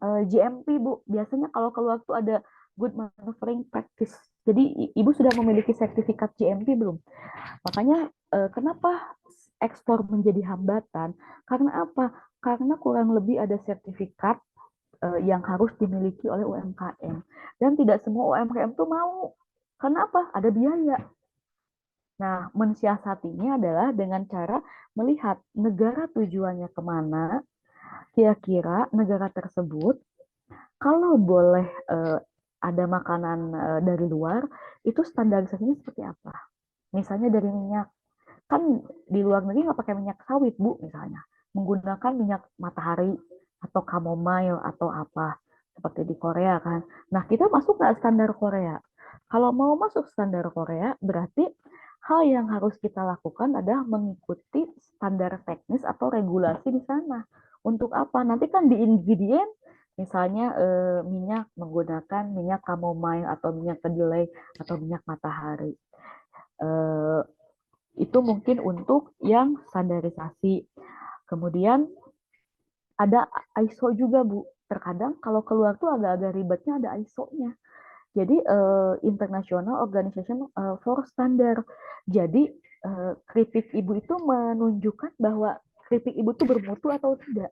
GMP, Bu. Biasanya kalau keluar tuh ada Good Manufacturing Practice. Jadi ibu sudah memiliki sertifikat GMP belum? Makanya kenapa ekspor menjadi hambatan? Karena apa? Karena kurang lebih ada sertifikat yang harus dimiliki oleh UMKM. Dan tidak semua UMKM tuh mau. Karena apa? Ada biaya. Nah, mensiasatinya adalah dengan cara melihat negara tujuannya kemana, kira-kira negara tersebut kalau boleh ada makanan dari luar, itu standarisasinya seperti apa? Misalnya dari minyak, kan di luar negeri nggak pakai minyak sawit, Bu, misalnya. Menggunakan minyak matahari atau chamomile atau apa, seperti di Korea kan. Nah, kita masuk nggak standar Korea? Kalau mau masuk standar Korea, berarti hal yang harus kita lakukan adalah mengikuti standar teknis atau regulasi di sana. Untuk apa? Nanti kan di ingredient, misalnya minyak menggunakan minyak chamomile atau minyak kedelai atau minyak matahari. Itu mungkin untuk yang standarisasi. Kemudian ada ISO juga, Bu. Terkadang kalau keluar tuh agak-agak ribetnya ada ISO-nya. Jadi International Organization for Standard. Jadi keripik ibu itu menunjukkan bahwa keripik ibu itu bermutu atau tidak.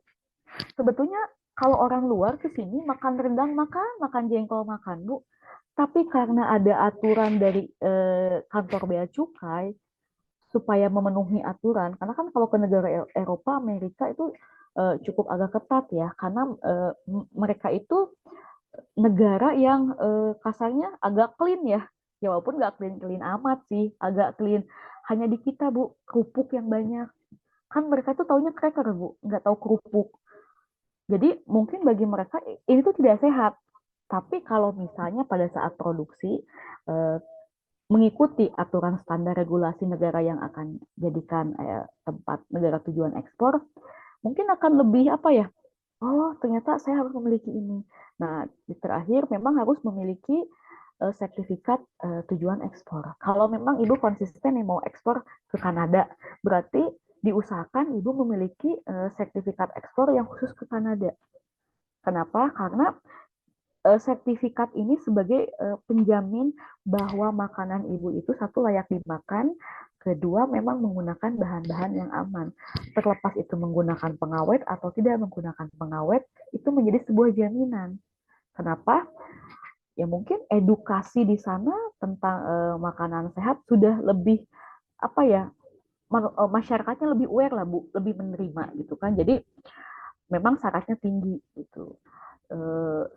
Sebetulnya kalau orang luar ke sini makan rendang makan jengkol makan, Bu. Tapi karena ada aturan dari kantor bea cukai supaya memenuhi aturan, karena kan kalau ke negara Eropa, Amerika itu cukup agak ketat ya, karena mereka itu negara yang kasarnya agak clean ya. Ya walaupun nggak clean-clean amat sih, agak clean. Hanya di kita, Bu, kerupuk yang banyak. Kan mereka tuh taunya cracker, Bu, nggak tahu kerupuk. Jadi mungkin bagi mereka ini tuh tidak sehat. Tapi kalau misalnya pada saat produksi mengikuti aturan standar regulasi negara yang akan jadikan tempat negara tujuan ekspor, mungkin akan lebih apa ya? Oh, ternyata saya harus memiliki ini. Nah, di terakhir memang harus memiliki sertifikat tujuan ekspor. Kalau memang ibu konsisten nih mau ekspor ke Kanada, berarti diusahakan ibu memiliki sertifikat ekspor yang khusus ke Kanada. Kenapa? Karena sertifikat ini sebagai penjamin bahwa makanan ibu itu satu layak dimakan, kedua memang menggunakan bahan-bahan yang aman. Terlepas itu menggunakan pengawet atau tidak menggunakan pengawet, itu menjadi sebuah jaminan. Kenapa? Ya mungkin edukasi di sana tentang makanan sehat sudah lebih apa ya, masyarakatnya lebih aware lah, Bu, lebih menerima gitu kan. Jadi memang syaratnya tinggi gitu.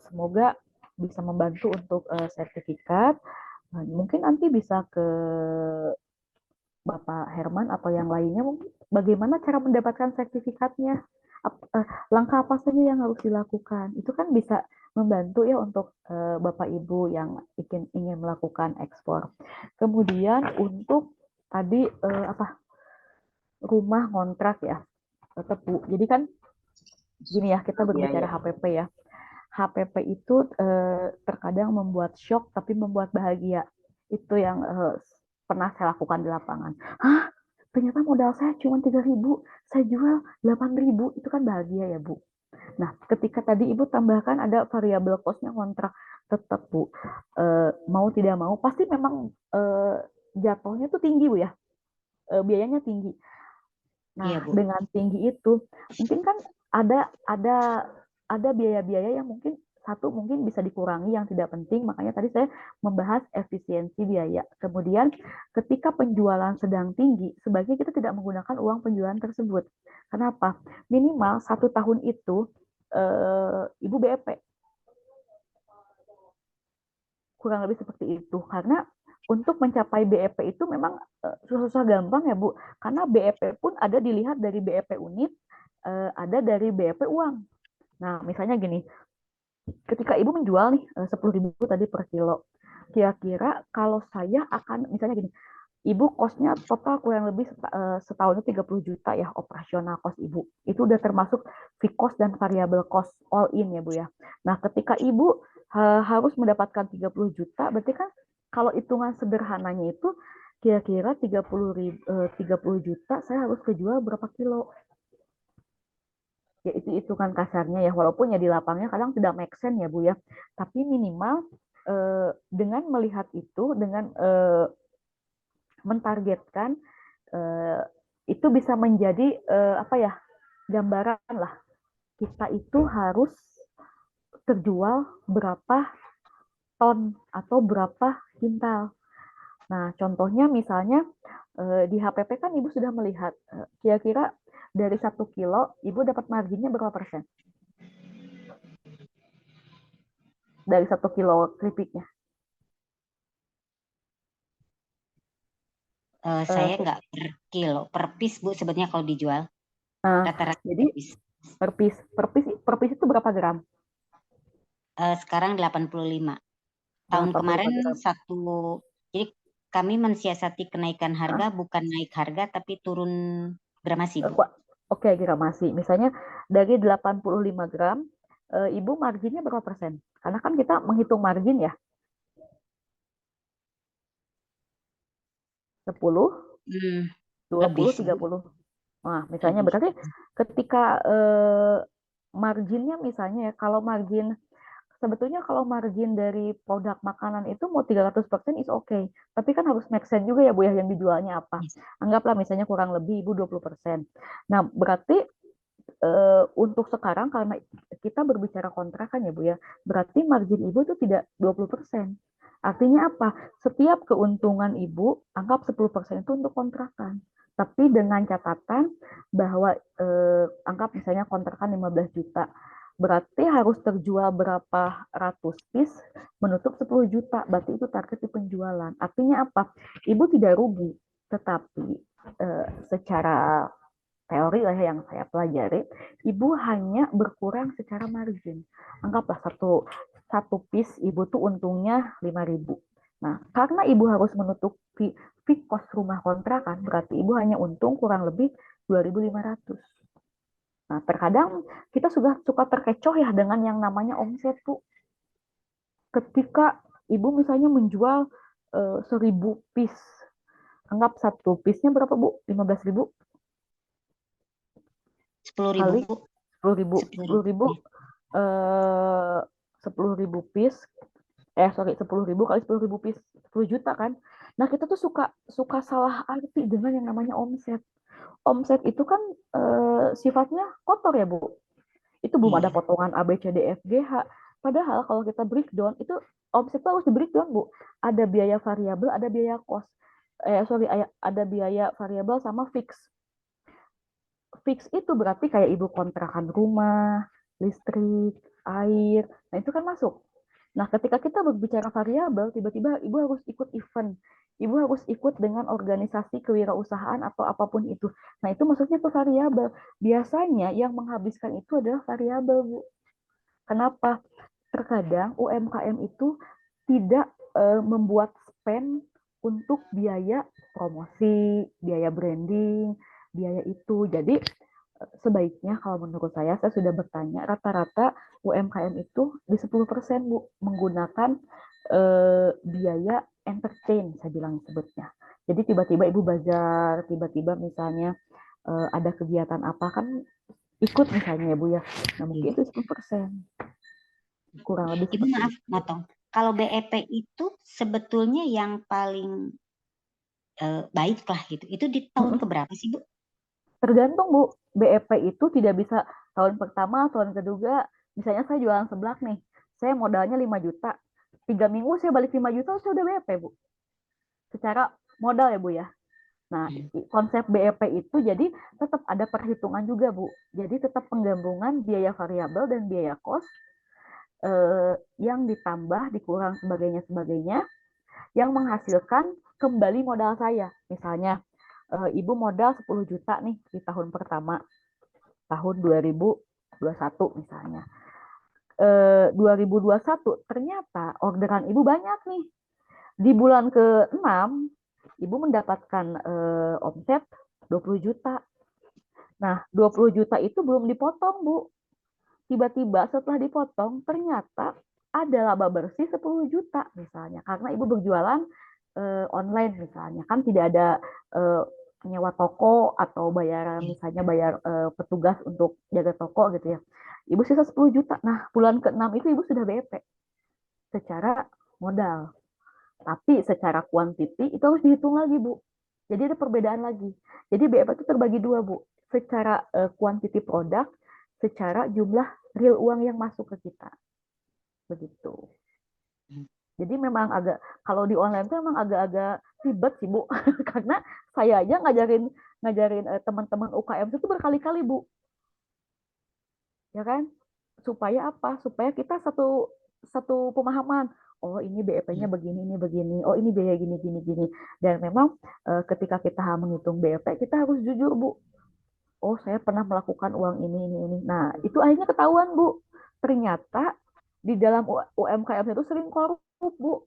Semoga bisa membantu untuk sertifikat. Nah, mungkin nanti bisa ke Bapak Herman atau yang lainnya, mungkin bagaimana cara mendapatkan sertifikatnya, langkah apa saja yang harus dilakukan. Itu kan bisa membantu ya untuk Bapak Ibu yang ingin melakukan ekspor. Kemudian untuk tadi rumah kontrak ya, tetap Bu. Jadi kan gini ya, kita berbicara HPP ya. HPP itu terkadang membuat shock tapi membuat bahagia. Itu yang pernah saya lakukan di lapangan. Hah? Ternyata modal saya cuma 3.000, saya jual 8.000, itu kan bahagia ya Bu. Nah, ketika tadi Ibu tambahkan ada variabel cost-nya kontrak, tetap Bu, mau tidak mau pasti memang jatuhnya tuh tinggi Bu ya, biayanya tinggi. Nah, Iya, Bu. dengan tinggi itu mungkin kan ada biaya-biaya yang mungkin bisa dikurangi yang tidak penting, makanya tadi saya membahas efisiensi biaya. Kemudian ketika penjualan sedang tinggi, sebaiknya kita tidak menggunakan uang penjualan tersebut. Kenapa? Minimal 1 tahun itu Ibu BEP. Kurang lebih seperti itu. Karena untuk mencapai BEP itu memang susah gampang ya Bu. Karena BEP pun ada dilihat dari BEP unit, ada dari BEP uang. Nah, misalnya gini, ketika Ibu menjual nih 10.000 tadi per kilo, kira-kira kalau saya akan, misalnya gini, Ibu kosnya total kurang lebih setahunnya 30 juta ya operasional cost Ibu. Itu udah termasuk fixed cost dan variable cost all in ya Bu ya. Nah, ketika Ibu harus mendapatkan 30 juta, berarti kan kalau hitungan sederhananya itu kira-kira 30 juta saya harus kejual berapa kilo. Ya itu hitungan kasarnya ya, walaupun ya di lapangnya kadang tidak make sense ya Bu ya. Tapi minimal dengan melihat itu, dengan mentargetkan itu bisa menjadi gambaran lah, kita itu harus terjual berapa ton atau berapa kintal. Nah, contohnya misalnya di HPP kan Ibu sudah melihat kira-kira dari 1 kilo Ibu dapat marginnya berapa persen? Dari 1 kilo keripiknya. Saya nggak per kilo, per piece Bu sebetulnya kalau dijual. Rata-rata Jadi per piece itu berapa gram? Sekarang 85. Tahun 85 kemarin gram. jadi kami mensiasati kenaikan harga, bukan naik harga tapi turun gramasi Bu. Oke, gramasi. Misalnya dari 85 gram, Ibu marginnya berapa persen? Karena kan kita menghitung margin ya. 10, 20, 30. Nah, misalnya berarti ketika marginnya misalnya ya, kalau margin sebetulnya kalau margin dari produk makanan itu mau 300% is okay. Tapi kan harus make sense juga ya Bu ya, yang dijualnya apa. Anggaplah misalnya kurang lebih Ibu 20%. Nah, berarti untuk sekarang karena kita berbicara kontrakan ya Bu ya, berarti margin Ibu itu tidak 20%. Artinya apa? Setiap keuntungan Ibu, anggap 10% itu untuk kontrakan. Tapi dengan catatan bahwa anggap misalnya kontrakan 15 juta, berarti harus terjual berapa ratus piece menutup 10 juta, berarti itu target di penjualan. Artinya apa? Ibu tidak rugi, tetapi secara teori lah yang saya pelajari, Ibu hanya berkurang secara margin. Anggaplah satu piece Ibu tuh untungnya 5.000. Nah, karena Ibu harus menutupi fixed cost rumah kontrakan, berarti Ibu hanya untung kurang lebih 2.500. Nah, terkadang kita suka terkecoh ya dengan yang namanya omset tuh. Ketika Ibu misalnya menjual 1.000 piece, anggap satu piece-nya berapa Bu? 15.000? 10.000 Bu. 10.000 10.000 piece 10.000 kali 10.000 piece 10 juta kan. Nah, kita tuh suka salah arti dengan yang namanya omset. Omset itu kan sifatnya kotor ya Bu. Itu belum ada potongan A, B, C, D, F, G, H. Padahal kalau kita breakdown itu omset itu harus di breakdown Bu. Ada biaya variabel, ada biaya cost. Ada biaya variabel sama fix. Fix itu berarti kayak Ibu kontrakan rumah, listrik, air. Nah, itu kan masuk. Nah, ketika kita berbicara variabel, tiba-tiba Ibu harus ikut event. Ibu harus ikut dengan organisasi kewirausahaan atau apapun itu. Nah, itu maksudnya itu variabel. Biasanya yang menghabiskan itu adalah variabel, Bu. Kenapa? terkadang UMKM itu tidak membuat spend untuk biaya promosi, biaya branding, biaya itu. Jadi sebaiknya kalau menurut saya sudah bertanya, rata-rata UMKM itu di 10% Bu menggunakan biaya entertain, saya bilang sebutnya. Jadi tiba-tiba Ibu bazar, tiba-tiba misalnya ada kegiatan apa kan ikut misalnya ya Bu ya. Nah mungkin itu 10%. Kurang lebih Ibu seperti maaf itu. motong. Kalau BEP itu sebetulnya yang paling baik lah gitu. Itu di tahun keberapa sih Bu? Tergantung Bu, BEP itu tidak bisa tahun pertama, tahun kedua, misalnya saya jualan seblak nih, saya modalnya 5 juta, 3 minggu saya balik 5 juta, saya udah BEP Bu. Secara modal ya Bu ya. Nah, konsep BEP itu jadi tetap ada perhitungan juga Bu. Jadi tetap penggabungan biaya variabel dan biaya kos yang ditambah, dikurang sebagainya, yang menghasilkan kembali modal saya. Misalnya, Ibu modal 10 juta nih di tahun pertama, tahun 2021 misalnya. 2021 ternyata orderan Ibu banyak nih. Di bulan ke-6, Ibu mendapatkan omset 20 juta. Nah, 20 juta itu belum dipotong, Bu. Tiba-tiba setelah dipotong, ternyata ada laba bersih 10 juta misalnya. Karena Ibu berjualan online misalnya. Kan tidak ada nyewa toko atau bayar misalnya bayar petugas untuk jaga toko gitu ya. Ibu sisa 10 juta. Nah, bulan ke-6 itu Ibu sudah BEP secara modal. Tapi secara kuantiti itu harus dihitung lagi, Bu. Jadi ada perbedaan lagi. Jadi BEP itu terbagi dua, Bu. Secara kuantiti produk, secara jumlah real uang yang masuk ke kita. Begitu. Jadi memang agak, kalau di online itu memang agak-agak ribet sih Bu, karena saya aja ngajarin teman-teman UKM itu berkali-kali Bu, ya kan? Supaya apa? Supaya kita satu pemahaman. Oh ini BEP-nya begini, ini begini. Oh ini biaya gini, gini, gini. Dan memang ketika kita menghitung BEP, kita harus jujur Bu. Oh saya pernah melakukan uang ini. Nah itu akhirnya ketahuan Bu. Ternyata di dalam UMKM itu sering korup Bu.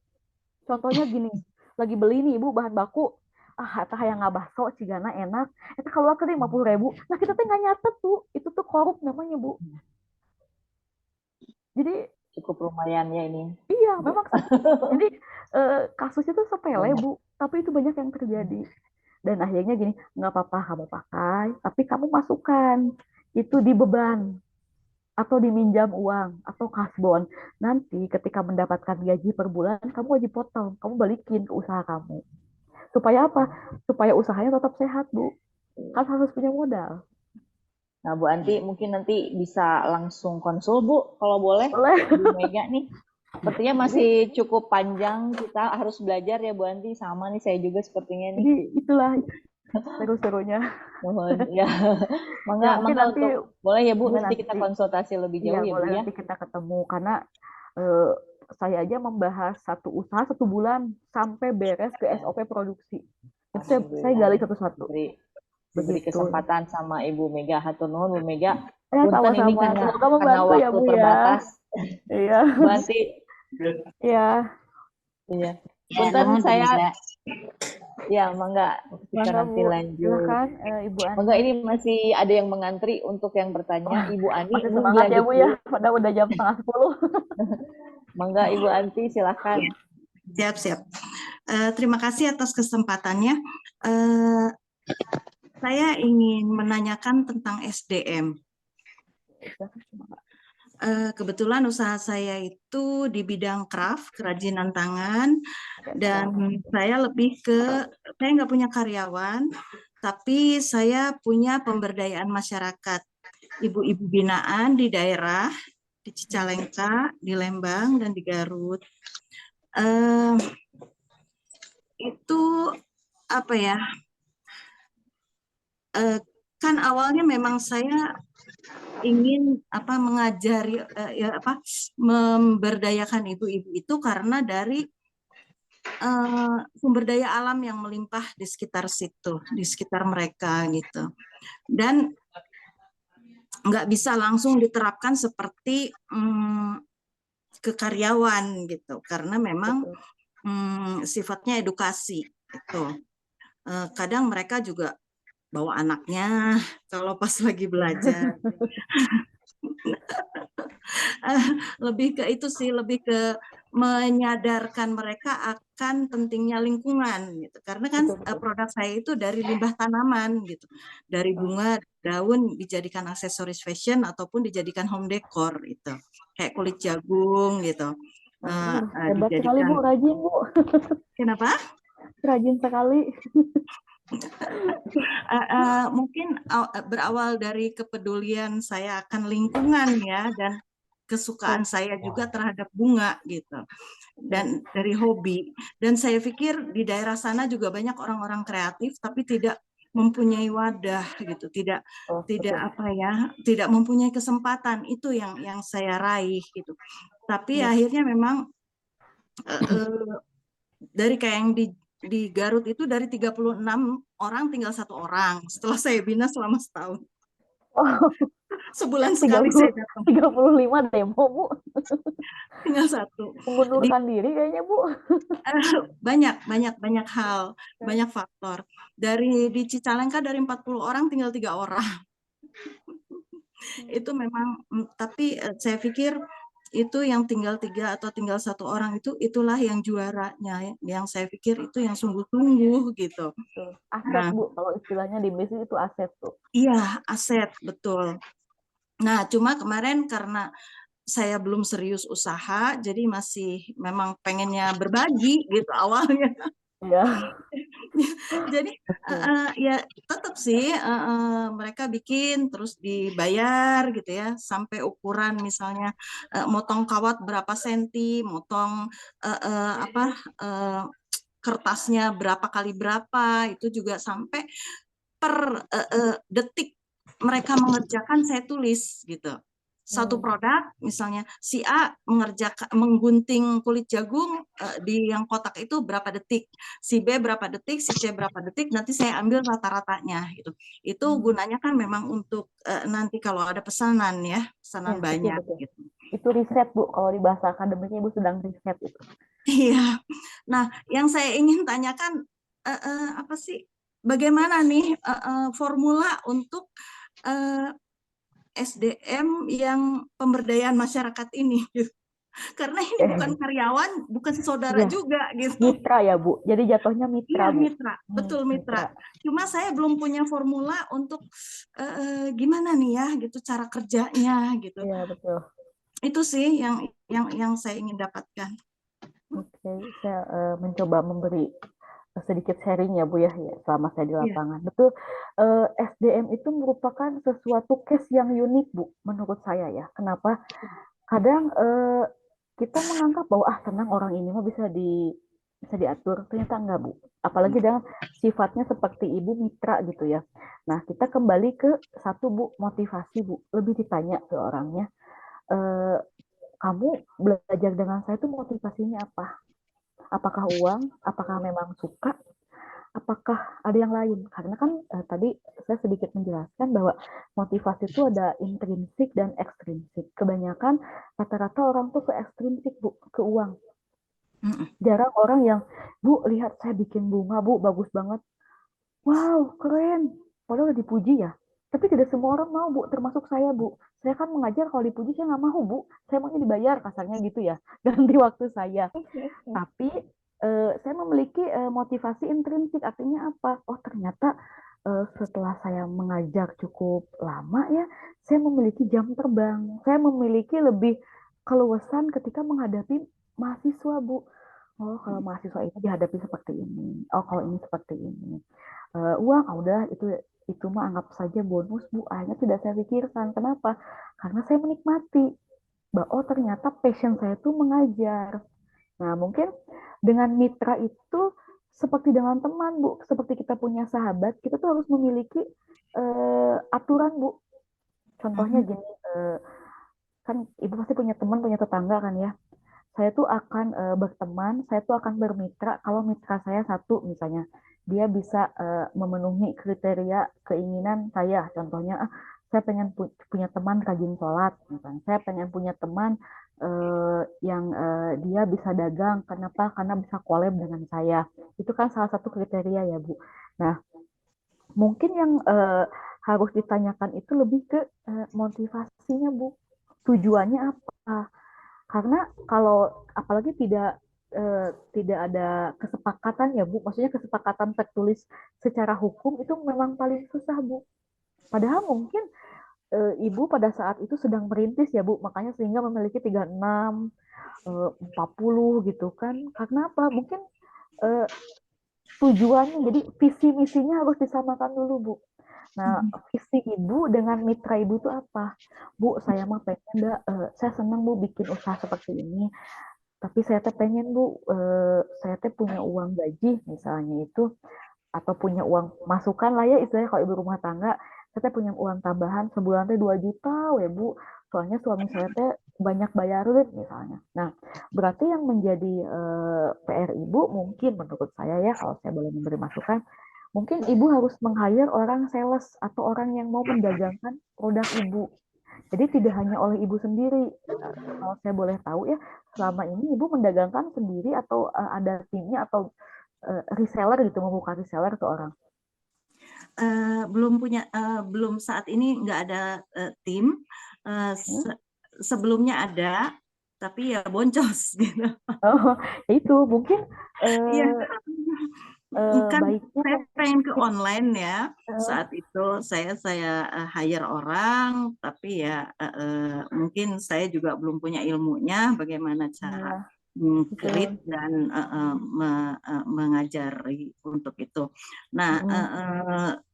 Contohnya gini, lagi beli nih Ibu bahan baku, tah yang ngabahso cigana enak, itu kalau ke 50.000, nah kita tuh nggak nyatet tuh, itu tuh korup namanya Bu. Jadi Cukup lumayan ya ini. iya memang jadi kasusnya tuh sepele Bu, tapi itu banyak yang terjadi. Dan akhirnya gini, nggak apa-apa kamu pakai, tapi kamu masukkan itu di beban atau diminjam uang atau kasbon. Nanti ketika mendapatkan gaji per bulan, kamu wajib potong, kamu balikin ke usaha kamu. Supaya apa? Supaya usahanya tetap sehat, Bu. Kan harus punya modal. Nah, Bu Anti mungkin nanti bisa langsung konsul, Bu, kalau boleh. Boleh. Bu Mega nih. Sepertinya masih cukup panjang, kita harus belajar ya Bu Anti. Sama nih saya juga sepertinya nih. Jadi itulah seru-serunya. Mohon ya. Ya Mangga, mungkin mangga nanti untuk boleh ya Bu, Bu nanti kita konsultasi lebih iya jauh ya Bu boleh ya. nanti kita ketemu karena eh, saya aja membahas satu usaha 1 bulan sampai beres ke SOP produksi. Itu saya gali satu-satu. Diberi Begitu. kesempatan sama Ibu Mega. Hatur nuhun Bu Mega. Punten ini Sama-sama. karena Semoga membantu ya waktu Bu ya. terbatas. Iya. Bu Anti, Iya. iya. Ya, Punten nuhun Bu saya Mega. ya, mangga kita Mangga nanti Bu. lanjut. Silakan Ibu Ani. Mangga ini masih ada yang mengantri untuk yang bertanya. Ibu Ani Masih ini semangat ya dilanjut Bu dulu. ya. Padahal udah jam 9:30. Mangga Ibu Anti silahkan. Siap. Terima kasih atas kesempatannya. Saya ingin menanyakan tentang SDM. Kebetulan usaha saya itu di bidang craft, kerajinan tangan, dan saya nggak punya karyawan, tapi saya punya pemberdayaan masyarakat, ibu-ibu binaan di daerah, di Cicalengka, di Lembang, dan di Garut. Itu apa ya? Kan awalnya memang saya ingin mengajari memberdayakan ibu-ibu itu karena dari sumber daya alam yang melimpah di sekitar situ, di sekitar mereka gitu. Dan nggak bisa langsung diterapkan seperti ke karyawan gitu, karena memang Betul. sifatnya edukasi itu. Kadang mereka juga bawa anaknya kalau pas lagi belajar. Lebih ke itu sih, lebih ke menyadarkan mereka akan pentingnya lingkungan gitu. Karena kan Betul. produk saya itu dari limbah tanaman gitu. Dari bunga, daun dijadikan aksesoris fashion ataupun dijadikan home decor itu. Kayak kulit jagung gitu. Hebat sekali Bu, Dijadikan rajin Bu, kenapa? rajin sekali. Mungkin berawal dari kepedulian saya akan lingkungan ya, dan kesukaan saya juga terhadap bunga gitu, dan dari hobi. Dan saya pikir di daerah sana juga banyak orang-orang kreatif tapi tidak mempunyai wadah gitu, tidak tidak mempunyai kesempatan. Itu yang saya raih gitu. Tapi akhirnya memang dari kayak yang di Garut itu dari 36 orang tinggal 1 orang setelah saya bina selama setahun. Oh, Sebulan sekali saya datang. 35 demo Bu, Tinggal 1. mengundurkan diri kayaknya Bu. Banyak hal, banyak faktor. Di Cicalengka dari 40 orang tinggal 3 orang. Itu memang, tapi saya pikir itu yang tinggal 3 atau tinggal 1 orang itulah yang juaranya, yang saya pikir itu yang sungguh-sungguh gitu. Aset Bu, kalau istilahnya di bisnis itu aset tuh. Iya, aset, betul. Nah, cuma kemarin karena saya belum serius usaha, jadi masih memang pengennya berbagi gitu awalnya. Iya. Jadi ya tetap sih mereka bikin terus dibayar gitu ya, sampai ukuran misalnya motong kawat berapa senti, motong kertasnya berapa kali berapa, itu juga sampai per detik mereka mengerjakan saya tulis gitu. Satu produk misalnya si A menggunting kulit jagung di yang kotak itu berapa detik, si B berapa detik, si C berapa detik, nanti saya ambil rata-ratanya gitu. Itu gunanya kan memang untuk nanti kalau ada pesanan ya, pesanan banyak betul. gitu. Itu riset Bu, kalau di bahasa akademiknya Ibu sedang riset itu. Iya. Nah, yang saya ingin tanyakan apa sih, bagaimana nih formula untuk SDM yang pemberdayaan masyarakat ini gitu. Karena ini bukan karyawan, bukan saudara juga gitu. Mitra ya Bu, jadi jatuhnya mitra Iya, Bu. mitra, betul mitra. Cuma saya belum punya formula untuk gimana nih ya gitu cara kerjanya gitu. Iya betul. Itu sih yang saya ingin dapatkan. Oke, saya mencoba memberi sedikit sharing ya Bu ya, selama saya di lapangan. Betul, SDM itu merupakan sesuatu case yang unik Bu, menurut saya ya. Kenapa? Kadang kita menganggap bahwa tenang orang ini mah bisa diatur, ternyata enggak Bu. Apalagi dengan sifatnya seperti ibu mitra gitu ya. Nah kita kembali ke satu Bu, motivasi Bu. Lebih ditanya ke orangnya, kamu belajar dengan saya itu motivasinya apa? Apakah uang? Apakah memang suka? Apakah ada yang lain? Karena kan tadi saya sedikit menjelaskan bahwa motivasi itu ada intrinsik dan ekstrinsik. Kebanyakan rata-rata orang tuh ke ekstrinsik Bu, ke uang. Jarang orang yang, Bu lihat saya bikin bunga Bu, bagus banget. Wow, keren. Padahal udah dipuji ya. Tapi tidak semua orang mau Bu, termasuk saya Bu. Saya kan mengajar kalau dipuji saya nggak mau Bu. Saya maunya dibayar kasarnya gitu ya. Ganti waktu saya. Tapi saya memiliki motivasi intrinsik, artinya apa? Oh ternyata setelah saya mengajar cukup lama ya, saya memiliki jam terbang. Saya memiliki lebih keluasan ketika menghadapi mahasiswa Bu. Oh kalau mahasiswa ini dihadapi seperti ini. Oh kalau ini seperti ini. Uang udah itu mah anggap saja bonus Bu. Akhirnya tidak saya pikirkan. Kenapa? Karena saya menikmati. Oh ternyata passion saya itu mengajar. Nah, mungkin dengan mitra itu seperti dengan teman, Bu. Seperti kita punya sahabat, kita tuh harus memiliki aturan, Bu. Contohnya gini, kan Ibu pasti punya teman, punya tetangga kan ya. Saya tuh akan berteman, saya tuh akan bermitra kalau mitra saya satu misalnya. Dia bisa memenuhi kriteria keinginan saya. Contohnya, saya pengen punya teman rajin sholat. Misalnya. Saya pengen punya teman yang dia bisa dagang. Kenapa? Karena bisa collab dengan saya. Itu kan salah satu kriteria ya, Bu. Nah, mungkin yang harus ditanyakan itu lebih ke motivasinya, Bu. Tujuannya apa? Karena kalau apalagi tidak ada kesepakatan ya, Bu. Maksudnya kesepakatan tertulis secara hukum itu memang paling susah, Bu. Padahal mungkin ibu pada saat itu sedang merintis ya, Bu, makanya sehingga memiliki 36, 40 gitu kan. Karena apa? Mungkin eh, tujuannya, jadi visi misinya harus disamakan dulu, Bu. Nah, visi ibu dengan mitra ibu itu apa? Bu, saya mah pengen, saya senang, Bu, bikin usaha seperti ini. Tapi saya teh pengen, Bu, saya teh punya uang gaji misalnya itu, atau punya uang masukan lah ya istilahnya kalau ibu rumah tangga. Saya teh punya uang tambahan sebulan teh 2 juta we, Bu. Soalnya suami saya teh banyak bayarin misalnya. Nah, berarti yang menjadi PR ibu mungkin menurut saya ya, kalau saya boleh memberi masukan, mungkin ibu harus meng-hire orang sales atau orang yang mau mendagangkan produk ibu. Jadi tidak hanya oleh ibu sendiri. Kalau saya boleh tahu ya, selama ini ibu mendagangkan sendiri atau ada timnya atau reseller gitu, membuka reseller ke orang. Belum saat ini nggak ada tim. Sebelumnya ada, tapi ya boncos gitu. Oh, itu mungkin Iya. Kan baiknya saya pengen ke online ya. uh, Saat itu saya hire orang, tapi ya mungkin saya juga belum punya ilmunya bagaimana cara nah, mengkrit itu. dan mengajari untuk itu. Nah,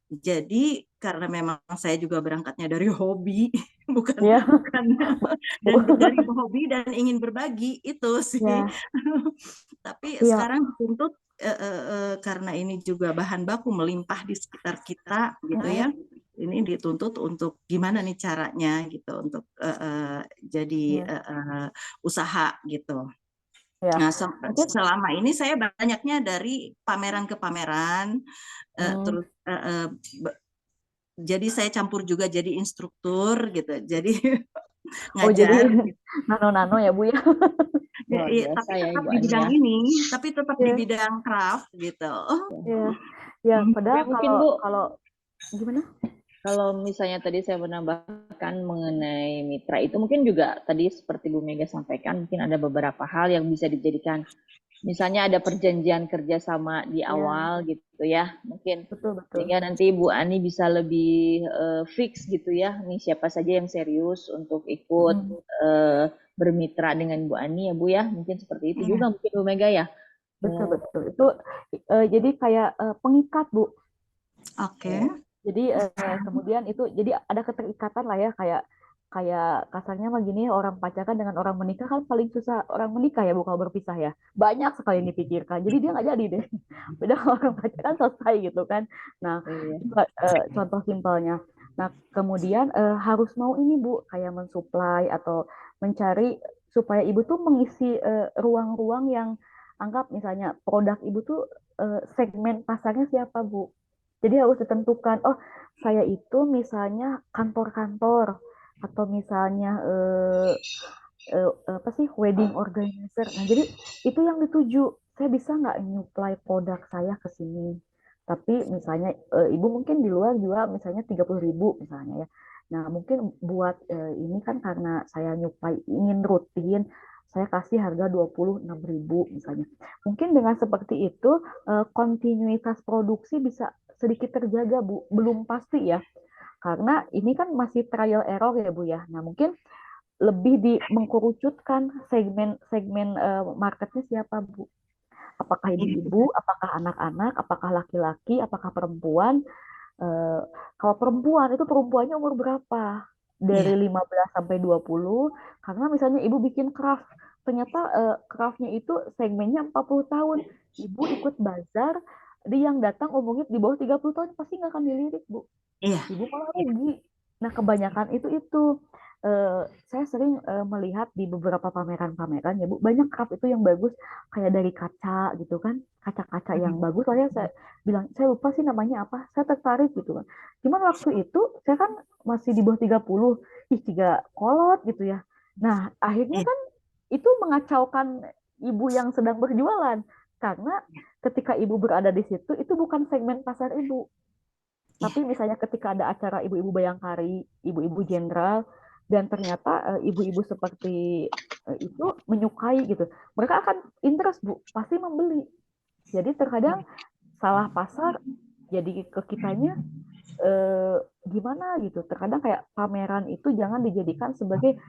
jadi karena memang saya juga berangkatnya dari hobi, bukan Ya, dan dari hobi dan ingin berbagi itu sih. ya, Tapi ya, sekarang dituntut karena ini juga bahan baku melimpah di sekitar kita gitu ya. Ini dituntut untuk gimana nih caranya gitu untuk jadi ya, usaha gitu. ya. Nah, Mungkin selama ini saya banyaknya dari pameran ke pameran, terus jadi saya campur juga jadi instruktur gitu, jadi oh jadi ngajar. nano-nano ya, Bu ya. Luar biasa Tapi ya tetap Ibu di Ani bidang ya. ini, tapi tetap di Ya, bidang craft gitu. ya, ya. Tapi Padahal mungkin kalau Bu, kalau gimana? kalau misalnya tadi saya menambahkan mengenai mitra itu mungkin juga tadi seperti Bu Mega sampaikan, mungkin ada beberapa hal yang bisa dijadikan, misalnya ada perjanjian kerjasama di Ya, awal gitu ya, mungkin betul betul. sehingga nanti Bu Ani bisa lebih fix gitu ya, nih siapa saja yang serius untuk ikut bermitra dengan Bu Ani ya Bu ya, mungkin seperti itu juga mungkin Bu Mega ya. Betul betul. Itu jadi kayak pengikat, Bu. Oke. Jadi kemudian itu jadi ada keterikatan lah ya, kayak kayak kasarnya mah gini, orang pacaran dengan orang menikah kan paling susah orang menikah ya, Bu, kalau berpisah ya. Banyak sekali yang dipikirkan. Jadi dia nggak jadi deh. Beda kalau orang pacaran selesai gitu kan. Nah, Iya. itu contoh simpelnya. Nah, kemudian harus mau ini, Bu, kayak mensuplai atau mencari supaya ibu tuh mengisi ruang-ruang yang anggap misalnya produk ibu tuh segmen pasarnya siapa, Bu. Jadi harus ditentukan, oh saya itu misalnya kantor-kantor atau misalnya apa sih, wedding organizer. Nah jadi itu yang dituju. Saya bisa nggak nyuplai produk saya ke sini. Tapi misalnya ibu mungkin di luar jual misalnya 30.000 misalnya ya. Nah mungkin buat ini kan karena saya nyuplai ingin rutin, saya kasih harga 26.000 misalnya. Mungkin dengan seperti itu kontinuitas produksi bisa sedikit terjaga, Bu. Belum pasti ya, karena ini kan masih trial error ya, Bu ya. Nah mungkin lebih mengkerucutkan segmen marketnya siapa, Bu. Apakah ibu-ibu, apakah anak-anak, apakah laki-laki, apakah perempuan. Kalau perempuan itu perempuannya umur berapa? Dari 15 sampai 20. Karena misalnya ibu bikin craft, ternyata craftnya itu segmennya 40 tahun. Ibu ikut bazar, dia yang datang umurnya di bawah 30 tahun pasti nggak akan dilirik, Bu. Iya. Ibu malah rugi. Nah, kebanyakan itu. Saya sering melihat di beberapa pameran-pameran ya, Bu, banyak craft itu yang bagus, kayak dari kaca gitu kan, kaca-kaca yang bagus. Soalnya saya bilang, saya lupa sih namanya apa, saya tertarik gitu kan. Cuman waktu itu saya kan masih di bawah 30, tiga kolot gitu ya. Nah, akhirnya kan itu mengacaukan ibu yang sedang berjualan, karena ketika ibu berada di situ itu bukan segmen pasar ibu. Tapi misalnya ketika ada acara ibu-ibu Bayangkari, ibu-ibu jenderal, dan ternyata ibu-ibu seperti itu menyukai gitu, mereka akan interest Bu, pasti membeli. Jadi terkadang salah pasar, jadi ke kitanya gimana gitu. Terkadang kayak pameran itu jangan dijadikan sebagai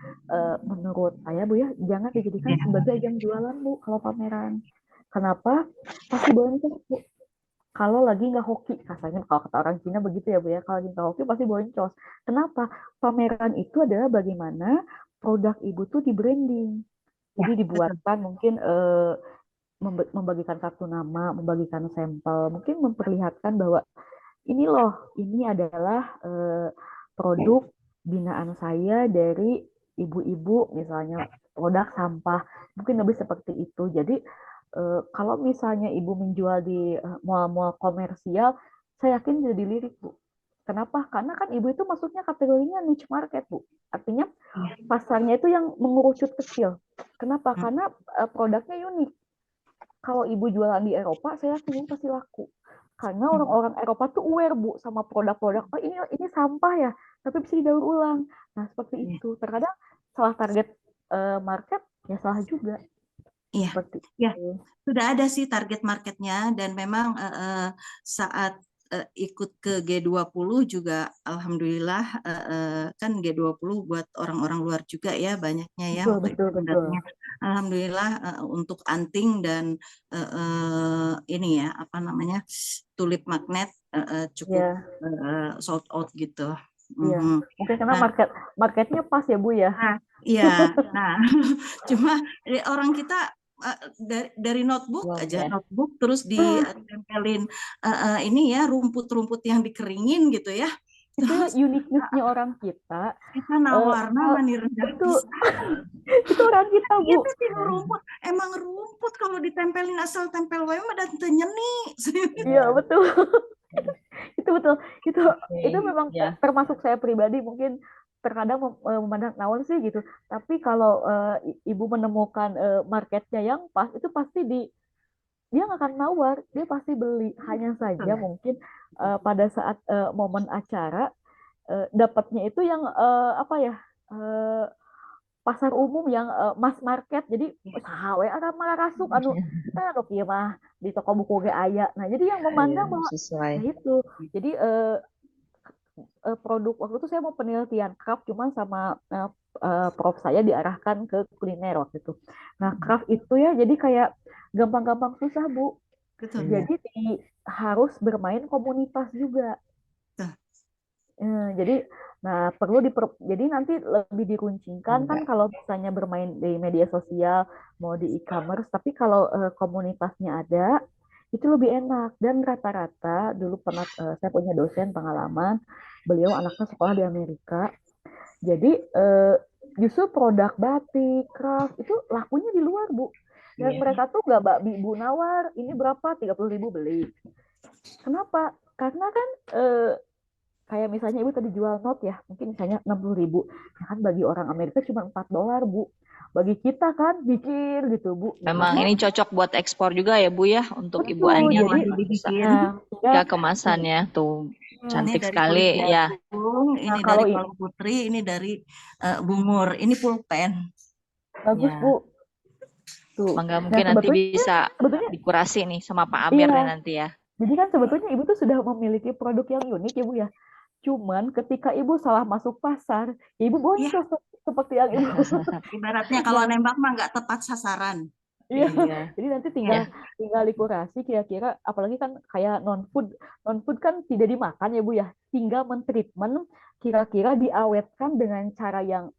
menurut saya Bu ya, jangan dijadikan sebagai ajang jualan Bu kalau pameran. Kenapa? Pasti boncos Bu. Kalau lagi nggak hoki, kasarnya kalau kata orang Cina begitu ya Bu ya, kalau lagi nggak hoki pasti boncos. Kenapa? Pameran itu adalah bagaimana produk ibu tuh di branding. Jadi dibuatkan mungkin membagikan kartu nama, membagikan sampel, mungkin memperlihatkan bahwa ini loh, ini adalah produk binaan saya dari ibu-ibu, misalnya produk sampah, mungkin lebih seperti itu. Jadi kalau misalnya ibu menjual di mall-mall komersial, saya yakin jadi dilirik Bu. Kenapa? Karena kan ibu itu masuknya kategorinya niche market Bu. Artinya pasarnya itu yang mengerucut kecil. Kenapa? Karena produknya unik. Kalau ibu jualan di Eropa, saya yakin pasti laku. Karena orang-orang Eropa tuh aware Bu sama produk-produk. Oh ini sampah ya, tapi bisa didaur ulang. Nah seperti itu. Terkadang salah target market ya salah juga. Iya, Seperti ya, itu. sudah ada sih target marketnya dan memang saat ikut ke G20 juga alhamdulillah kan G20 buat orang-orang luar juga ya banyaknya ya waktu itu Betul. sebenarnya. Alhamdulillah untuk anting dan ini ya apa namanya tulip magnet cukup sold out gitu. Iya, mungkin karena Nah, marketnya pas ya Bu ya. iya, nah cuma orang kita dari notebook Belum aja ya. notebook terus ditempelin ini ya rumput-rumput yang dikeringin gitu ya. Itu Terus uniqueness-nya orang kita. kita nawar mani rendah Betul, pisan. itu orang kita Bu. Itu sih rumput, emang rumput kalau ditempelin asal tempel wae mah dan teu nyeni. Iya betul. Itu betul. Itu Oke, memang ya. termasuk saya pribadi mungkin terkadang memandang naon sih gitu. Tapi kalau ibu menemukan marketnya yang pas, itu pasti dia nggak akan nawar, dia pasti beli. Hanya saja mungkin pada saat momen acara dapatnya itu yang apa ya pasar umum yang mass market, jadi saha we akan malah rasuk anu kieu mah di toko buku ge aya. Nah jadi yang memandang bahwa Sesuai. nah itu jadi produk waktu itu saya mau penelitian craft cuman sama prof saya diarahkan ke kuliner waktu itu. Nah craft itu ya jadi kayak gampang-gampang susah Bu. Betul. Jadi harus bermain komunitas juga. Jadi nah perlu jadi nanti lebih diruncingkan kan kalau misalnya bermain di media sosial mau di e-commerce, tapi kalau komunitasnya ada itu lebih enak. Dan rata-rata dulu pernah saya punya dosen pengalaman, beliau anaknya sekolah di Amerika, jadi justru produk batik, craft itu lakunya di luar Bu, dan mereka tuh nggak Bu nawar ini berapa 30.000 beli. Kenapa? Karena kan kayak misalnya ibu tadi jual not ya, mungkin misalnya 60.000, ya kan bagi orang Amerika cuma $4 Bu, bagi kita kan mikir gitu Bu. Memang ini cocok buat ekspor juga ya Bu ya, untuk Ibu Betul, Ani jadi usaha kemasannya tuh cantik sekali ya. Ini kalau dari Palu Putri, ini dari Bungur, ini pulpen. Bagus Ya. Bu. Tuh. Mangga mungkin nanti bisa dikurasi nih sama Pak Amir nih nanti ya. Jadi kan sebetulnya ibu tuh sudah memiliki produk yang unik ya Bu ya. Cuman ketika ibu salah masuk pasar, ya ibu boncos seperti yang ibu. Ibaratnya kalau nembak mah nggak tepat sasaran. Iya. Jadi nanti tinggal dikurasi kira-kira, apalagi kan kayak non food kan tidak dimakan ya Bu ya. Tinggal mentreatment kira-kira diawetkan dengan cara yang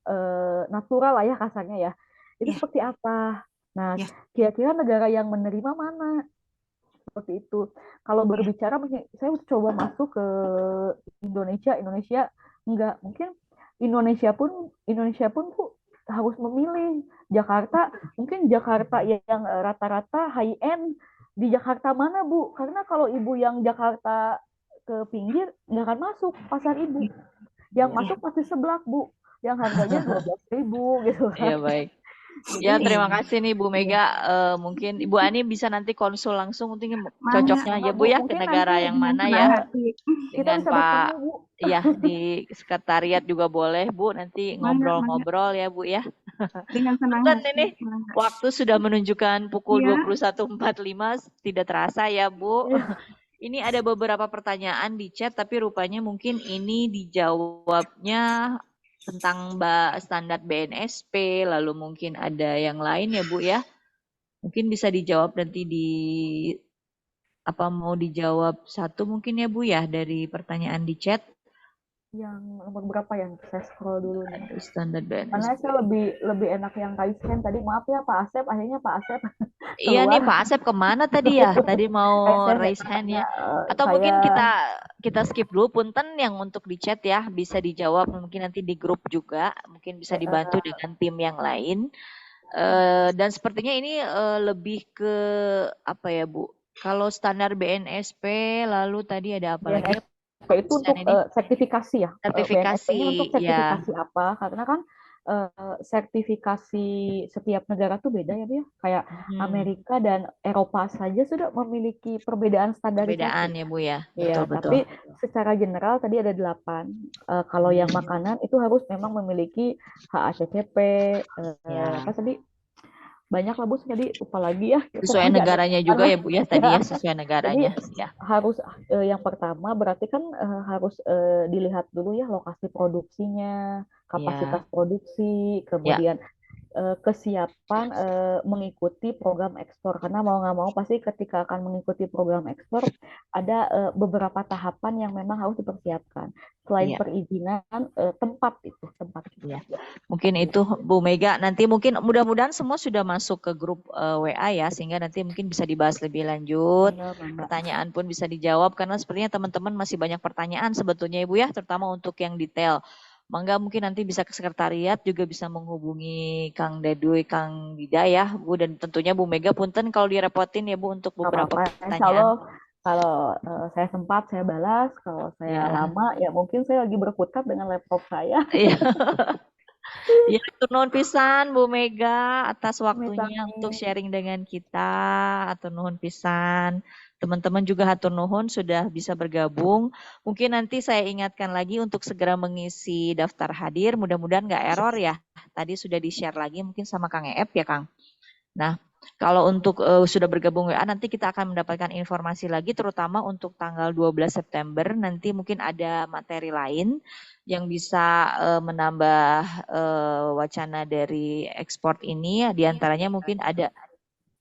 natural lah ya kasarnya ya. Itu seperti apa? Nah, kira-kira negara yang menerima mana? Seperti itu. Kalau berbicara, saya coba masuk ke Indonesia enggak. Mungkin Indonesia pun Bu harus memilih. Jakarta, mungkin Jakarta yang rata-rata high end di Jakarta mana Bu? Karena kalau ibu yang Jakarta ke pinggir nggak akan masuk pasar ibu. Yang masuk pasti seblak Bu, yang harganya 12.000 gitu kan. Iya baik. Ya, Jadi terima kasih nih Bu iya, Mega. Mungkin Ibu Ani bisa nanti konsul langsung mungkin mangga. cocoknya ya Bu Bu, ya ke mungkin nanti negara yang Dengan mana senang ya. hati. kita Dengan bisa bertemu, Pak, Bu. ya di sekretariat juga boleh Bu. Nanti Mangga, mangga. ngobrol-ngobrol ya Bu ya. Dengan senang Punten hati. ini Mangga. waktu sudah menunjukkan pukul Iya, 21.45, tidak terasa ya Bu. Ini ada beberapa pertanyaan di chat, tapi rupanya mungkin ini dijawabnya tentang standar BNSP, lalu mungkin ada yang lain ya Bu ya. Mungkin bisa dijawab nanti mau dijawab satu mungkin ya Bu ya dari pertanyaan di chat. Yang nomor berapa yang saya scroll dulu nih? Aduh, standar Mana BNSP. saya lebih enak yang Kaisen tadi. Maaf ya Pak Asep, akhirnya Pak Asep Iya nih keluar. Pak Asep kemana tadi ya? Tadi mau Saya nggak raise hand tanya, ya. Atau saya mungkin kita skip dulu punten yang untuk di chat ya, bisa dijawab mungkin nanti di grup juga, mungkin bisa dibantu dengan tim yang lain. Dan sepertinya ini lebih ke apa ya Bu? Kalau standar BNSP, lalu tadi ada apa lagi ya? BNSP itu untuk sertifikasi ya. Sertifikasi, BNSP-nya untuk sertifikasi apa? Karena kan sertifikasi setiap negara tuh beda ya, Bu ya. Kayak Amerika dan Eropa saja sudah memiliki perbedaan standarisasi. Perbedaan ya Bu ya. Iya, Betul. tapi secara general tadi ada 8. Kalau yang makanan itu harus memang memiliki HACCP, apa tadi? Banyak lah Bu, tadi lupa lagi ya. Sesuai negaranya juga ya Bu ya, tadi ya sesuai negaranya. Jadi ya. harus yang pertama berarti kan harus dilihat dulu ya lokasi produksinya, kapasitas produksi, kemudian kesiapan mengikuti program ekspor, karena mau nggak mau pasti ketika akan mengikuti program ekspor ada beberapa tahapan yang memang harus dipersiapkan selain perizinan tempat itu. Ya. Mungkin itu Bu Mega, nanti mungkin mudah-mudahan semua sudah masuk ke grup WA ya, sehingga nanti mungkin bisa dibahas lebih lanjut. Pertanyaan pun bisa dijawab, karena sepertinya teman-teman masih banyak pertanyaan sebetulnya Ibu ya, terutama untuk yang detail. Mangga mungkin nanti bisa ke sekretariat, juga bisa menghubungi Kang Deduy, Kang Dida ya Bu, dan tentunya Bu Mega punten kalau direpotin ya Bu untuk beberapa pertanyaan. Kalau saya sempat saya balas, kalau saya lama ya mungkin saya lagi berkutat dengan laptop saya. Ya, nuhun pisan Bu Mega atas waktunya untuk sharing dengan kita. Atur nuhun pisan. Teman-teman juga hatur nuhun sudah bisa bergabung. Mungkin nanti saya ingatkan lagi untuk segera mengisi daftar hadir. Mudah-mudahan nggak error ya. Tadi sudah di-share lagi mungkin sama Kang Eep ya Kang. Nah, kalau untuk sudah bergabung WA nanti kita akan mendapatkan informasi lagi, terutama untuk tanggal 12 September nanti mungkin ada materi lain yang bisa menambah wacana dari ekspor ini. Di antaranya mungkin ada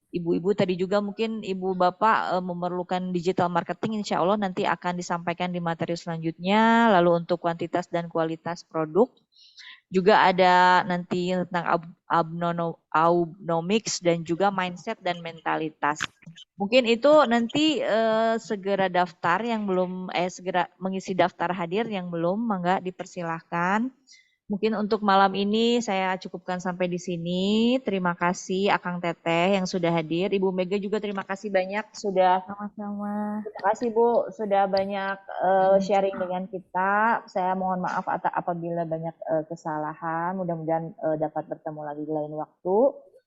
ibu-ibu tadi juga, mungkin ibu bapak memerlukan digital marketing, insya Allah nanti akan disampaikan di materi selanjutnya. Lalu untuk kuantitas dan kualitas produk juga ada nanti tentang Abenomics dan juga mindset dan mentalitas. Mungkin itu nanti segera daftar yang belum segera mengisi daftar hadir yang belum, mangga dipersilahkan. Mungkin untuk malam ini saya cukupkan sampai di sini. Terima kasih Akang Teteh yang sudah hadir. Ibu Mega juga terima kasih banyak sudah. Sama-sama. Terima kasih Bu sudah banyak sharing dengan kita. Saya mohon maaf apabila banyak kesalahan. Mudah-mudahan dapat bertemu lagi di lain waktu.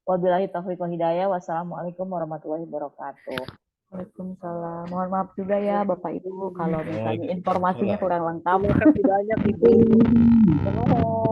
Wabillahi taufiq wal hidayah. Wassalamualaikum warahmatullahi wabarakatuh. Waalaikumsalam. Mohon maaf juga ya Bapak Ibu kalau misalnya informasinya kurang lengkap. Terima kasih banyak Ibu.